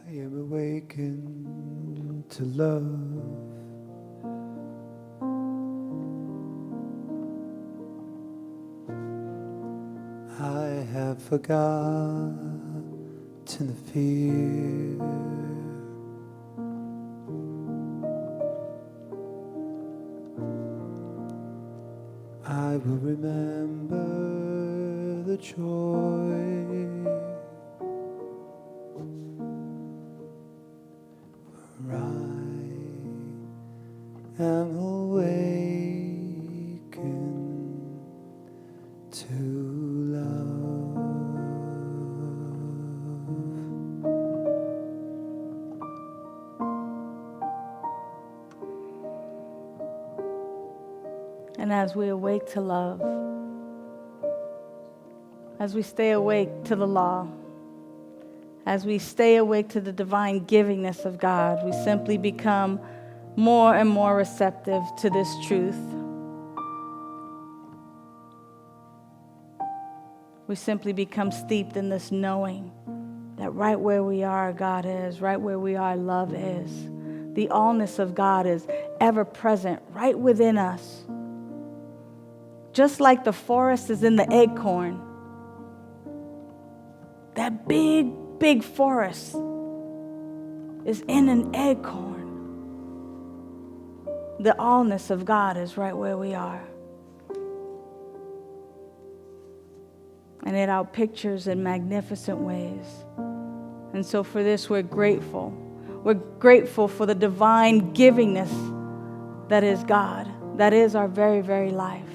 I am awakened to love. I have forgotten the fear. I will remember the joy. For I am awakened to love. And as we awake to love, as we stay awake to the law, as we stay awake to the divine givingness of God, we simply become more and more receptive to this truth. We simply become steeped in this knowing that right where we are, God is. Right where we are, love is. The allness of God is ever present right within us. Just like the forest is in the acorn, that big, big forest is in an acorn. The allness of God is right where we are. And it outpictures in magnificent ways. And so for this, we're grateful. We're grateful for the divine givingness that is God, that is our very, very life.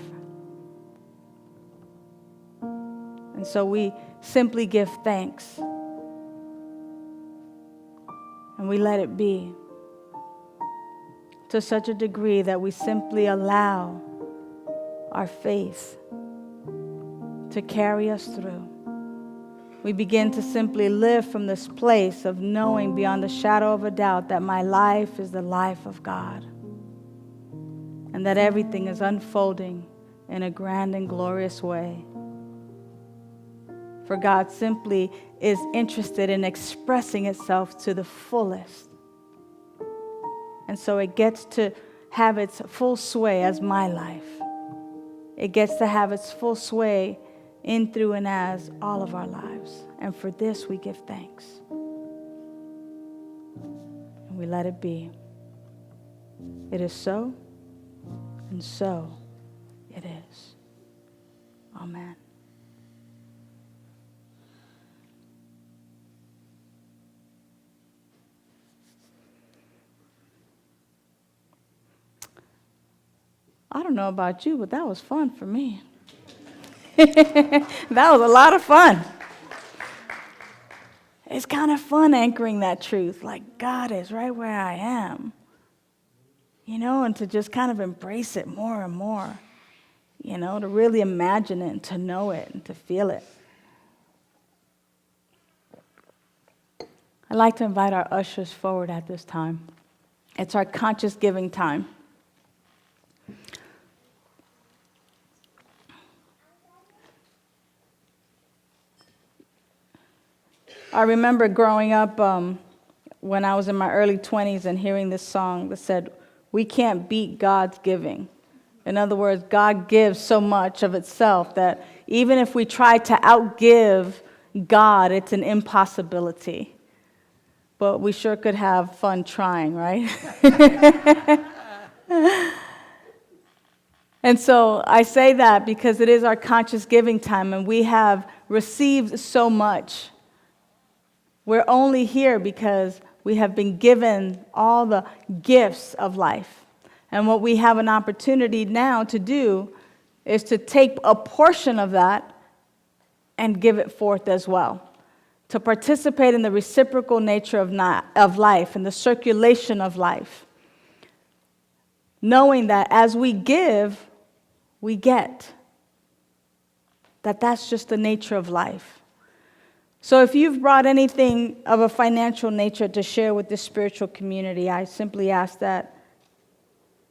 And so we simply give thanks. And we let it be to such a degree that we simply allow our faith to carry us through. We begin to simply live from this place of knowing beyond the shadow of a doubt that my life is the life of God, and that everything is unfolding in a grand and glorious way. For God simply is interested in expressing itself to the fullest. And so it gets to have its full sway as my life. It gets to have its full sway in, through, and as all of our lives. And for this we give thanks. And we let it be. It is so, and so it is. Amen. I don't know about you, but that was fun for me. That was a lot of fun. It's kind of fun anchoring that truth, like God is right where I am, and to just kind of embrace it more and more, to really imagine it and to know it and to feel it. I'd like to invite our ushers forward at this time. It's our conscious giving time. I remember growing up when I was in my early 20s and hearing this song that said, "We can't beat God's giving." In other words, God gives so much of itself that even if we try to outgive God, it's an impossibility. But we sure could have fun trying, right? And so I say that because it is our conscious giving time, and we have received so much. We're only here because we have been given all the gifts of life. And what we have an opportunity now to do is to take a portion of that and give it forth as well. To participate in the reciprocal nature of life and the circulation of life. Knowing that as we give, we get. That's just the nature of life. So if you've brought anything of a financial nature to share with the spiritual community, I simply ask that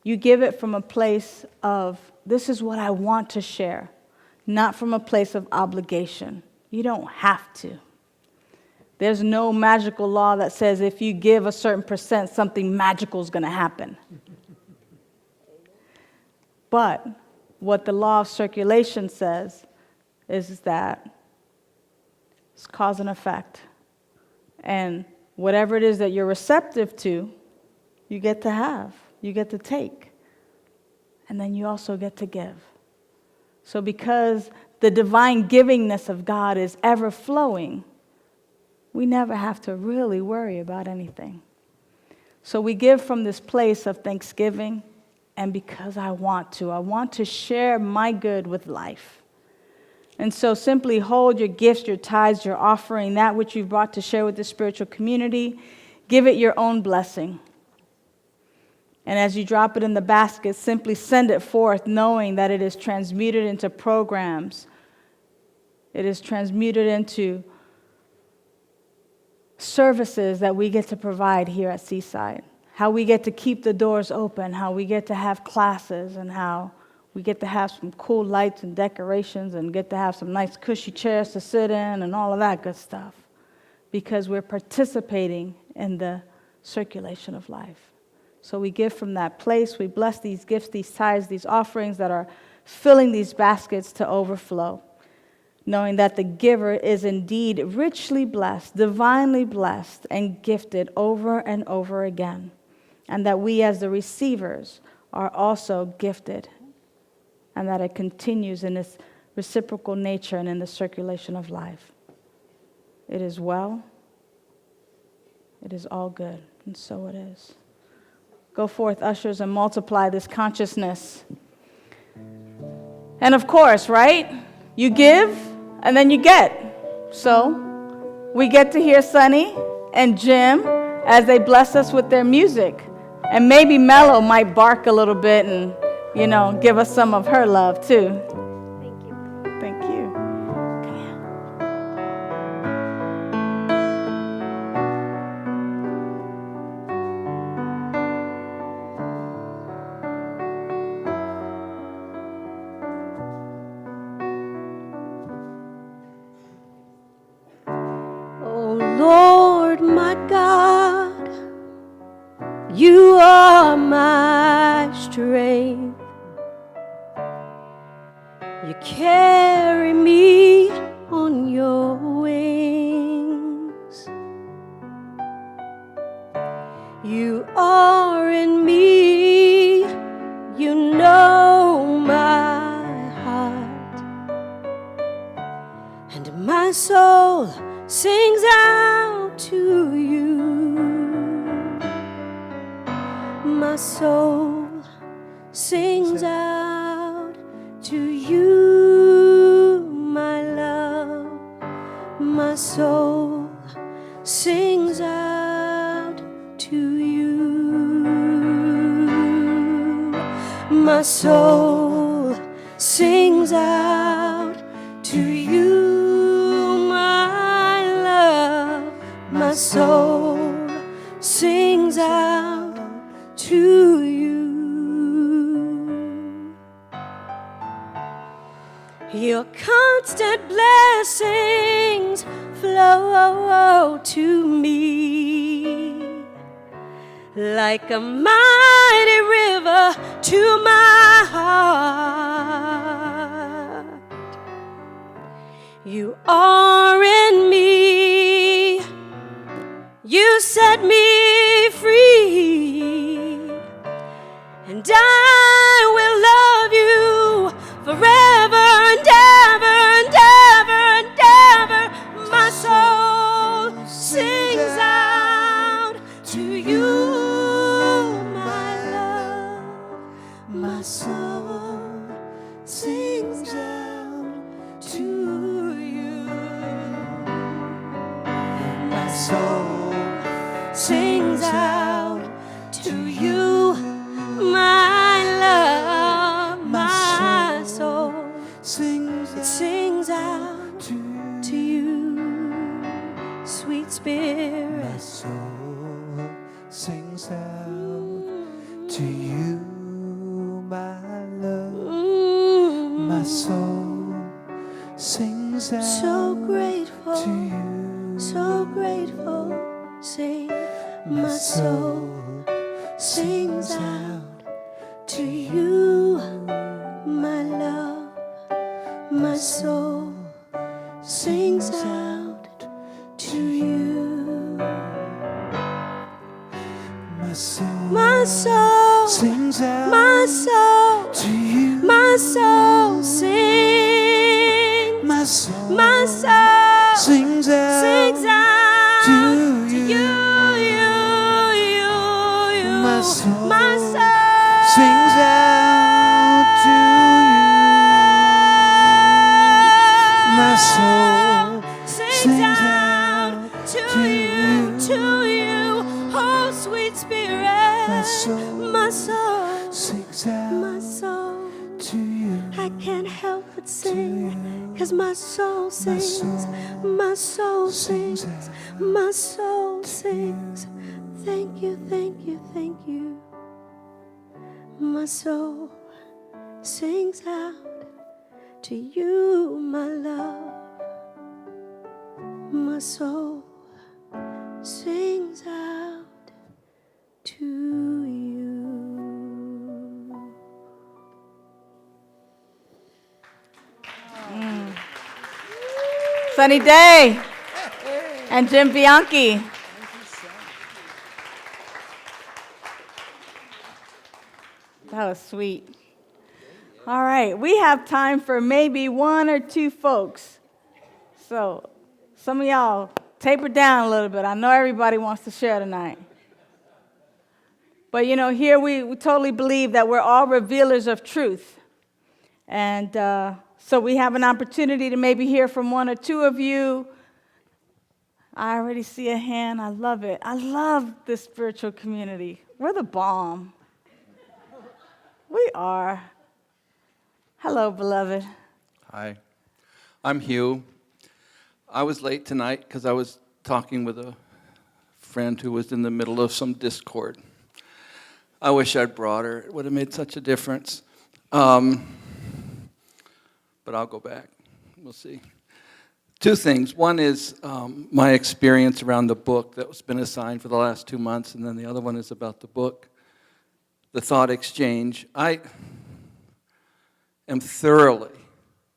you give it from a place of, this is what I want to share, not from a place of obligation. You don't have to. There's no magical law that says if you give a certain percent, something magical is going to happen. But what the law of circulation says is that it's cause and effect. And whatever it is that you're receptive to, you get to have, you get to take. And then you also get to give. So because the divine givingness of God is ever flowing, we never have to really worry about anything. So we give from this place of thanksgiving, and because I want to share my good with life. And so simply hold your gifts, your tithes, your offering, that which you've brought to share with the spiritual community. Give it your own blessing. And as you drop it in the basket, simply send it forth, knowing that it is transmuted into programs. It is transmuted into services that we get to provide here at Seaside. How we get to keep the doors open, how we get to have classes, and how we get to have some cool lights and decorations and get to have some nice cushy chairs to sit in and all of that good stuff. Because we're participating in the circulation of life. So we give from that place. We bless these gifts, these tithes, these offerings that are filling these baskets to overflow, knowing that the giver is indeed richly blessed, divinely blessed, and gifted over and over again, and that we as the receivers are also gifted, and that it continues in its reciprocal nature and in the circulation of life. It is well. It is all good, and so it is. Go forth, ushers, and multiply this consciousness. And of course, right? You give, and then you get. So we get to hear Sonny and Jim as they bless us with their music. And maybe Mello might bark a little bit and, give us some of her love too. Thank you. Thank you. Come here. Oh Lord, my God, you are my strength. You carry me on your wings. You are in me, you know my heart, and my soul sings out to you. My soul sings out to you, my love. My soul sings out to you. My soul sings out to you, my love. My soul sings out to you. Your constant blessings flow to me like a mighty river to my heart. You are in me, you set me free, and I will love you forever and ever and ever and ever. My soul sings out to you, my love. My soul sings out to you. My soul sings out to you, my love. My soul sings out to you, sweet spirit. My soul sings out to you, my love. My soul sings out So grateful, to you. so so grateful. Sing, my soul sings out to you, my love. My soul sings out to you. My soul sings out. my soul My soul to you. My soul sings. My soul My soul sings sings out out to to you. you. My soul My soul sings out to you. My soul sings out to you. Oh, sweet Spirit. My soul My soul sings My out soul. to you. I can't help but sing, 'cause my soul sings. soul My soul sings. sings My soul sings. Thank you, thank you, thank you. My soul sings out to you, my love. My soul sings out to you. Sunny Daye and Jim Bianchi. That was sweet. All right, we have time for maybe one or two folks. So some of y'all taper down a little bit. I know everybody wants to share tonight. But here we totally believe that we're all revealers of truth. And so we have an opportunity to maybe hear from one or two of you. I already see a hand. I love it. I love this spiritual community. We're the bomb. We are. Hello, beloved. Hi, I'm Hugh. I was late tonight because I was talking with a friend who was in the middle of some discord. I wish I'd brought her. It would have made such a difference. But I'll go back. We'll see. Two things. One is my experience around the book that's been assigned for the last 2 months, and then the other one is about the book, the thought exchange. I am thoroughly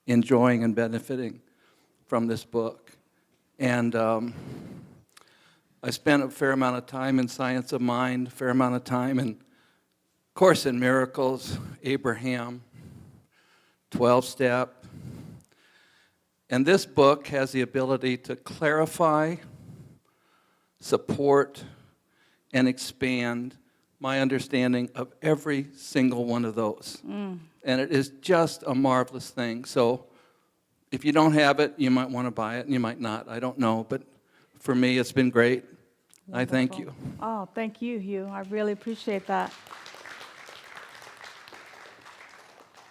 enjoying and benefiting from this book. And I spent a fair amount of time in Science of Mind, a fair amount of time in Course in Miracles, Abraham, 12-step. And this book has the ability to clarify, support, and expand my understanding of every single one of those. And it is just a marvelous thing. So if you don't have it, you might want to buy it, and you might not. I don't know. But for me, it's been great. I thank you. Oh, thank you, Hugh. I really appreciate that.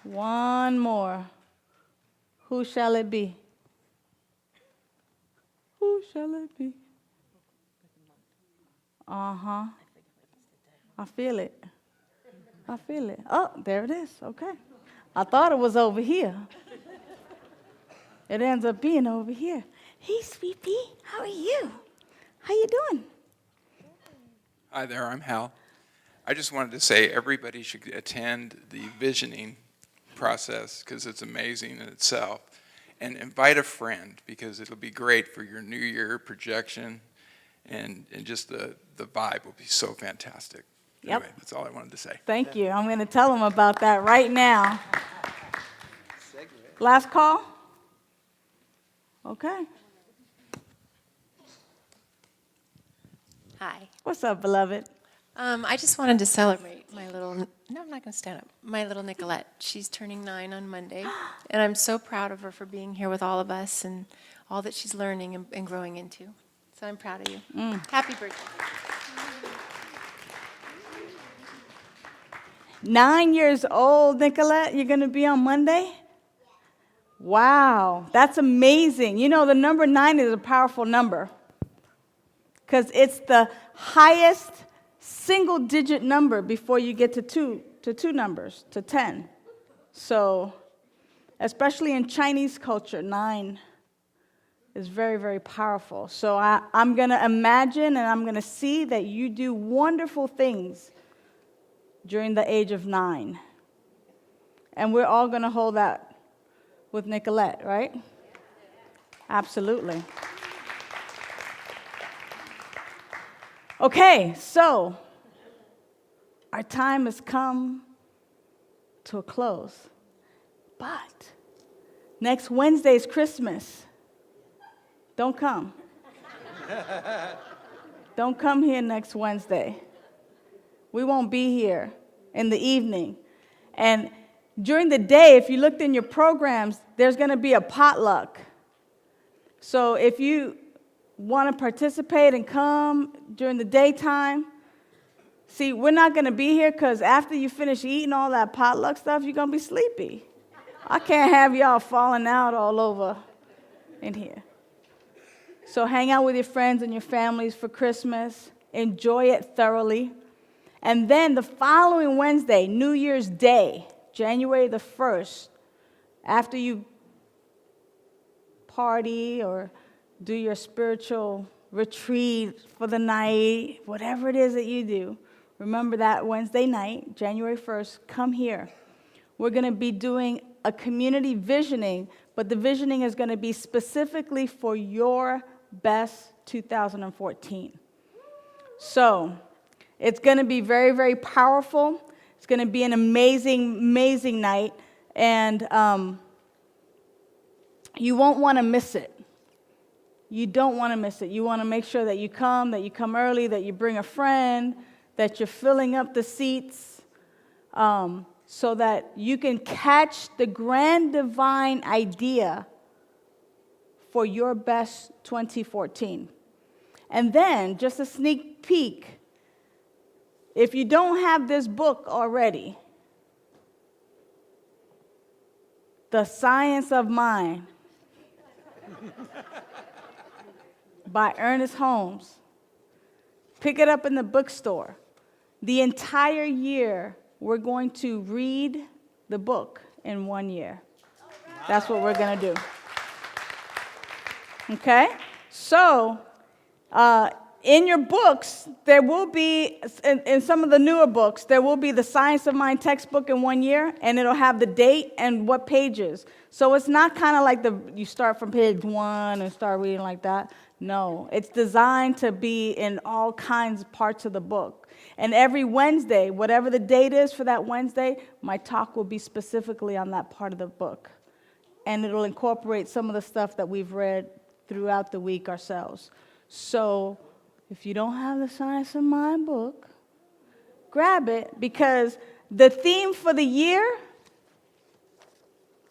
One more. Who shall it be? Who shall it be? Uh-huh. I feel it. I feel it. Oh, there it is. Okay. I thought it was over here. It ends up being over here. Hey, Sweet Pea. How are you? How you doing? Hi there, I'm Hal. I just wanted to say everybody should attend the visioning process because it's amazing in itself. And invite a friend because it'll be great for your New Year projection and just the vibe will be so fantastic. Yep. Anyway, that's all I wanted to say. Thank you. I'm going to tell them about that right now. Last call? Okay. Hi. What's up, beloved? I just wanted to celebrate my little, no, I'm not going to stand up, my little Nicolette. She's turning 9 on Monday, and I'm so proud of her for being here with all of us and all that she's learning and growing into. So I'm proud of you. Happy birthday. 9 years old, Nicolette, you're going to be on Monday? Wow, that's amazing. You know, the number 9 is a powerful number because it's the highest single-digit number before you get to two numbers, to 10. So, especially in Chinese culture, 9 is very, very powerful. So I'm going to imagine and I'm going to see that you do wonderful things during the age of 9. And we're all going to hold that with Nicolette, right? Absolutely. Okay, so our time has come to a close. But next Wednesday is Christmas. Don't come. Don't come here next Wednesday. We won't be here in the evening. And during the day, if you looked in your programs, there's going to be a potluck. So if you want to participate and come during the daytime, see, we're not going to be here because after you finish eating all that potluck stuff, you're going to be sleepy. I can't have y'all falling out all over in here. So hang out with your friends and your families for Christmas. Enjoy it thoroughly. And then the following Wednesday, New Year's Day, January the 1st, after you party or do your spiritual retreat for the night, whatever it is that you do, remember that Wednesday night, January 1st, come here. We're going to be doing a community visioning, but the visioning is going to be specifically for your best 2014. So it's going to be very, very powerful. It's going to be an amazing, amazing night, and you won't want to miss it. You don't want to miss it. You want to make sure that you come early, that you bring a friend, that you're filling up the seats, so that you can catch the grand divine idea for your best 2014. And then, just a sneak peek, if you don't have this book already, The Science of Mind by Ernest Holmes, pick it up in the bookstore. The entire year, we're going to read the book in 1 year. That's what we're going to do. Okay? So, in your books, there will be, in some of the newer books, there will be the Science of Mind textbook in 1 year, and it'll have the date and what pages. So it's not kind of like you start from page 1 and start reading like that. No, it's designed to be in all kinds of parts of the book. And every Wednesday, whatever the date is for that Wednesday, my talk will be specifically on that part of the book. And it'll incorporate some of the stuff that we've read throughout the week ourselves. So if you don't have the Science of Mind book, grab it, because the theme for the year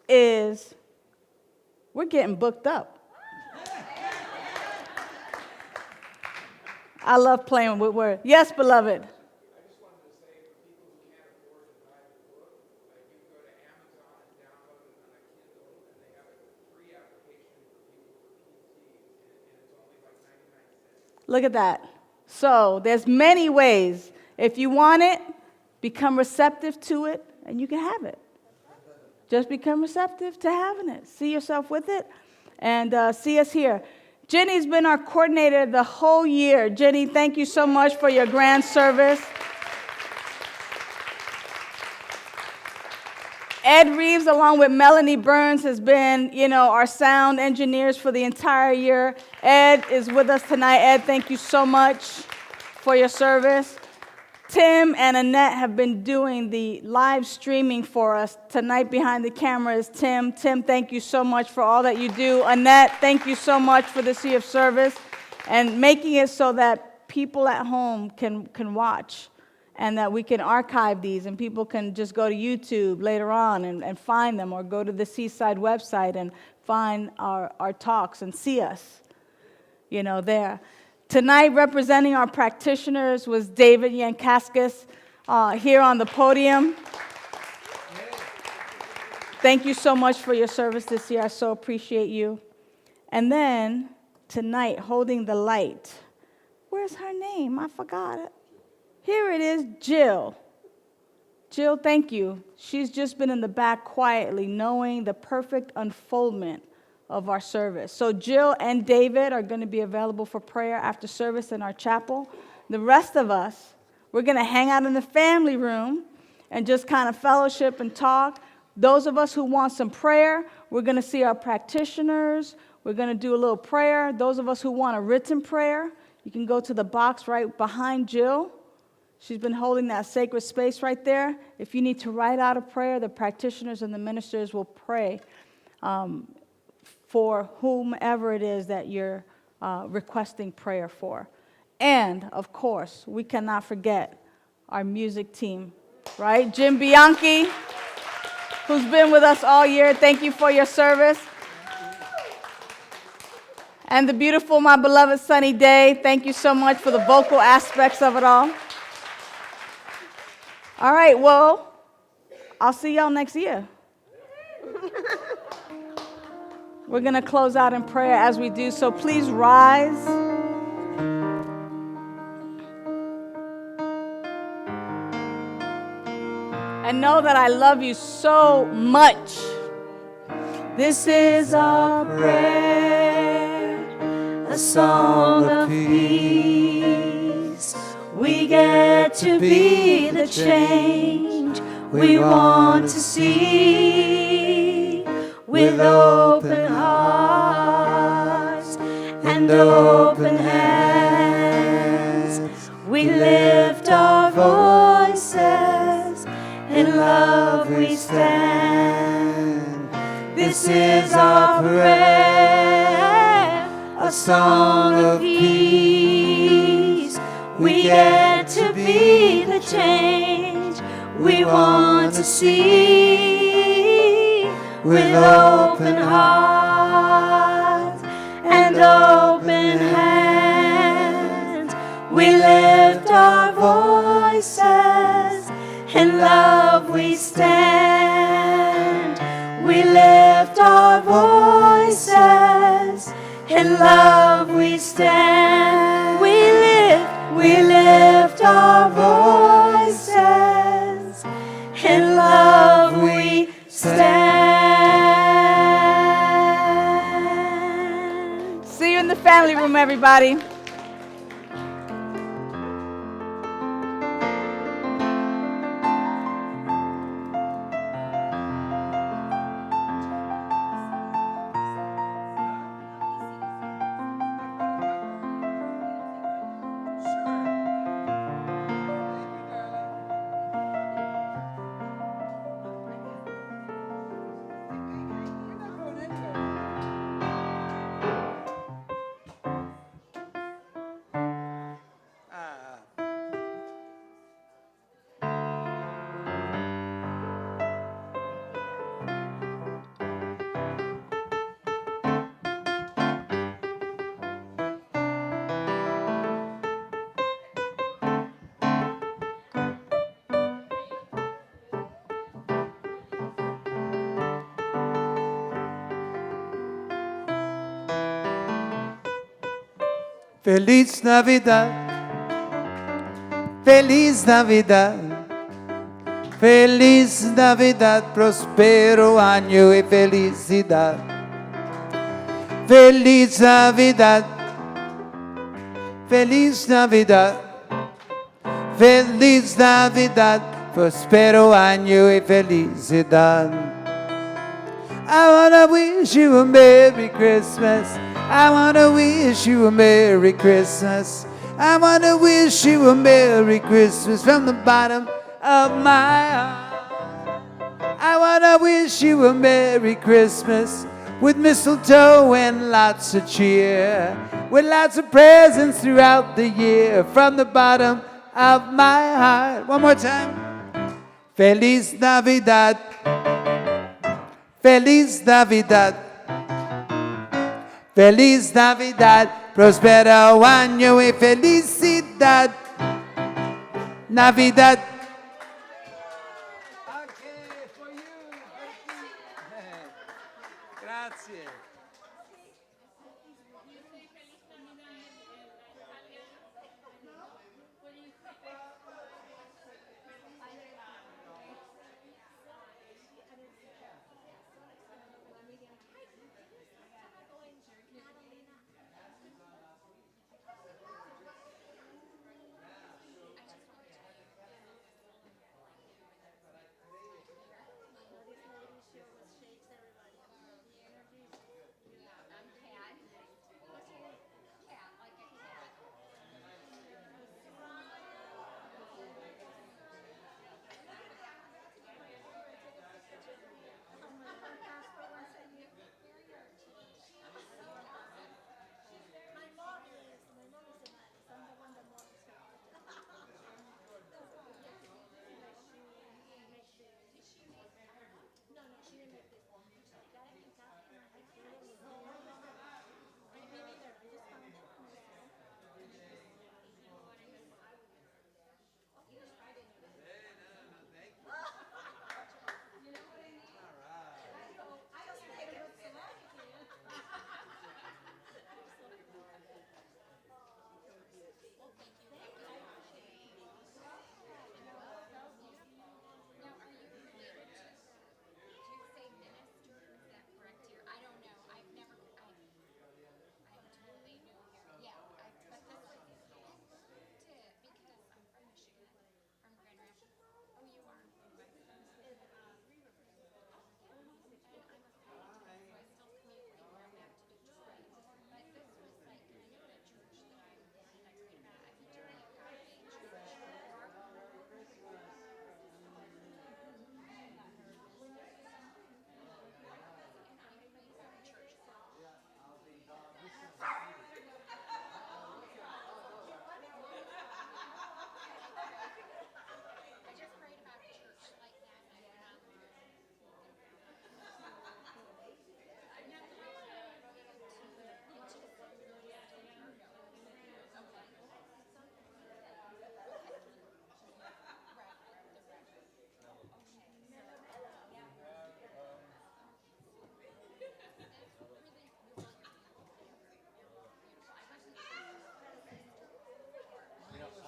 is we're getting booked up. I love playing with words. Yes, beloved. I just wanted to say, for people who can't afford to buy the book, like you can go to Amazon and download it on a Kindle, and they have a free application for people with PTs, and it's only like 99 cents. Look at that. So there's many ways. If you want it, become receptive to it, and you can have it. Just become receptive to having it. See yourself with it, and see us here. Jenny's been our coordinator the whole year. Jenny, thank you so much for your grand service. Ed Reeves, along with Melanie Burns, has been, our sound engineers for the entire year. Ed is with us tonight. Ed, thank you so much for your service. Tim and Annette have been doing the live streaming for us. Tonight behind the camera is Tim. Tim, thank you so much for all that you do. Annette, thank you so much for the sea of service and making it so that people at home can watch and that we can archive these and people can just go to YouTube later on and find them, or go to the Seaside website and find our talks and see us, there. Tonight, representing our practitioners was David Yankaskis here on the podium. Thank you so much for your service this year. I so appreciate you. And then, tonight, holding the light. Where's her name? I forgot it. Here it is, Jill. Jill, thank you. She's just been in the back quietly, knowing the perfect unfoldment of our service. So Jill and David are going to be available for prayer after service in our chapel. The rest of us, we're going to hang out in the family room and just kind of fellowship and talk. Those of us who want some prayer, we're going to see our practitioners. We're going to do a little prayer. Those of us who want a written prayer, you can go to the box right behind Jill. She's been holding that sacred space right there. If you need to write out a prayer, the practitioners and the ministers will pray for whomever it is that you're requesting prayer for. And, of course, we cannot forget our music team, right? Jim Bianchi, who's been with us all year. Thank you for your service. And the beautiful, my beloved Sunny Daye. Thank you so much for the vocal aspects of it all. All right, well, I'll see y'all next year. We're going to close out in prayer as we do, so please rise. And know that I love you so much. This is our prayer, a song of peace. We get to be the change we want to see. With open hearts and open hands, we lift our voices, in love we stand. This is our prayer, a song of peace. We get to be the change we want to see. With open hearts and open hands, we lift our voices, in love we stand. We lift our voices, in love we stand. We lift our voices, in love we stand. See you in the family room, everybody. Feliz Navidad, Feliz Navidad, Feliz Navidad, prospero año y felicidad. Feliz Navidad, Feliz Navidad, Feliz Navidad, prospero año y felicidad. I wanna wish you a Merry Christmas. I wanna wish you a Merry Christmas. I wanna wish you a Merry Christmas from the bottom of my heart. I wanna wish you a Merry Christmas with mistletoe and lots of cheer, with lots of presents throughout the year from the bottom of my heart. One more time. Feliz Navidad, Feliz Navidad, Feliz Navidad, prospero año y felicidad. Navidad. Okay, for you. Grazie.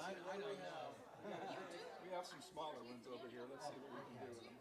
We have some smaller ones over here. Let's see what we can do with them.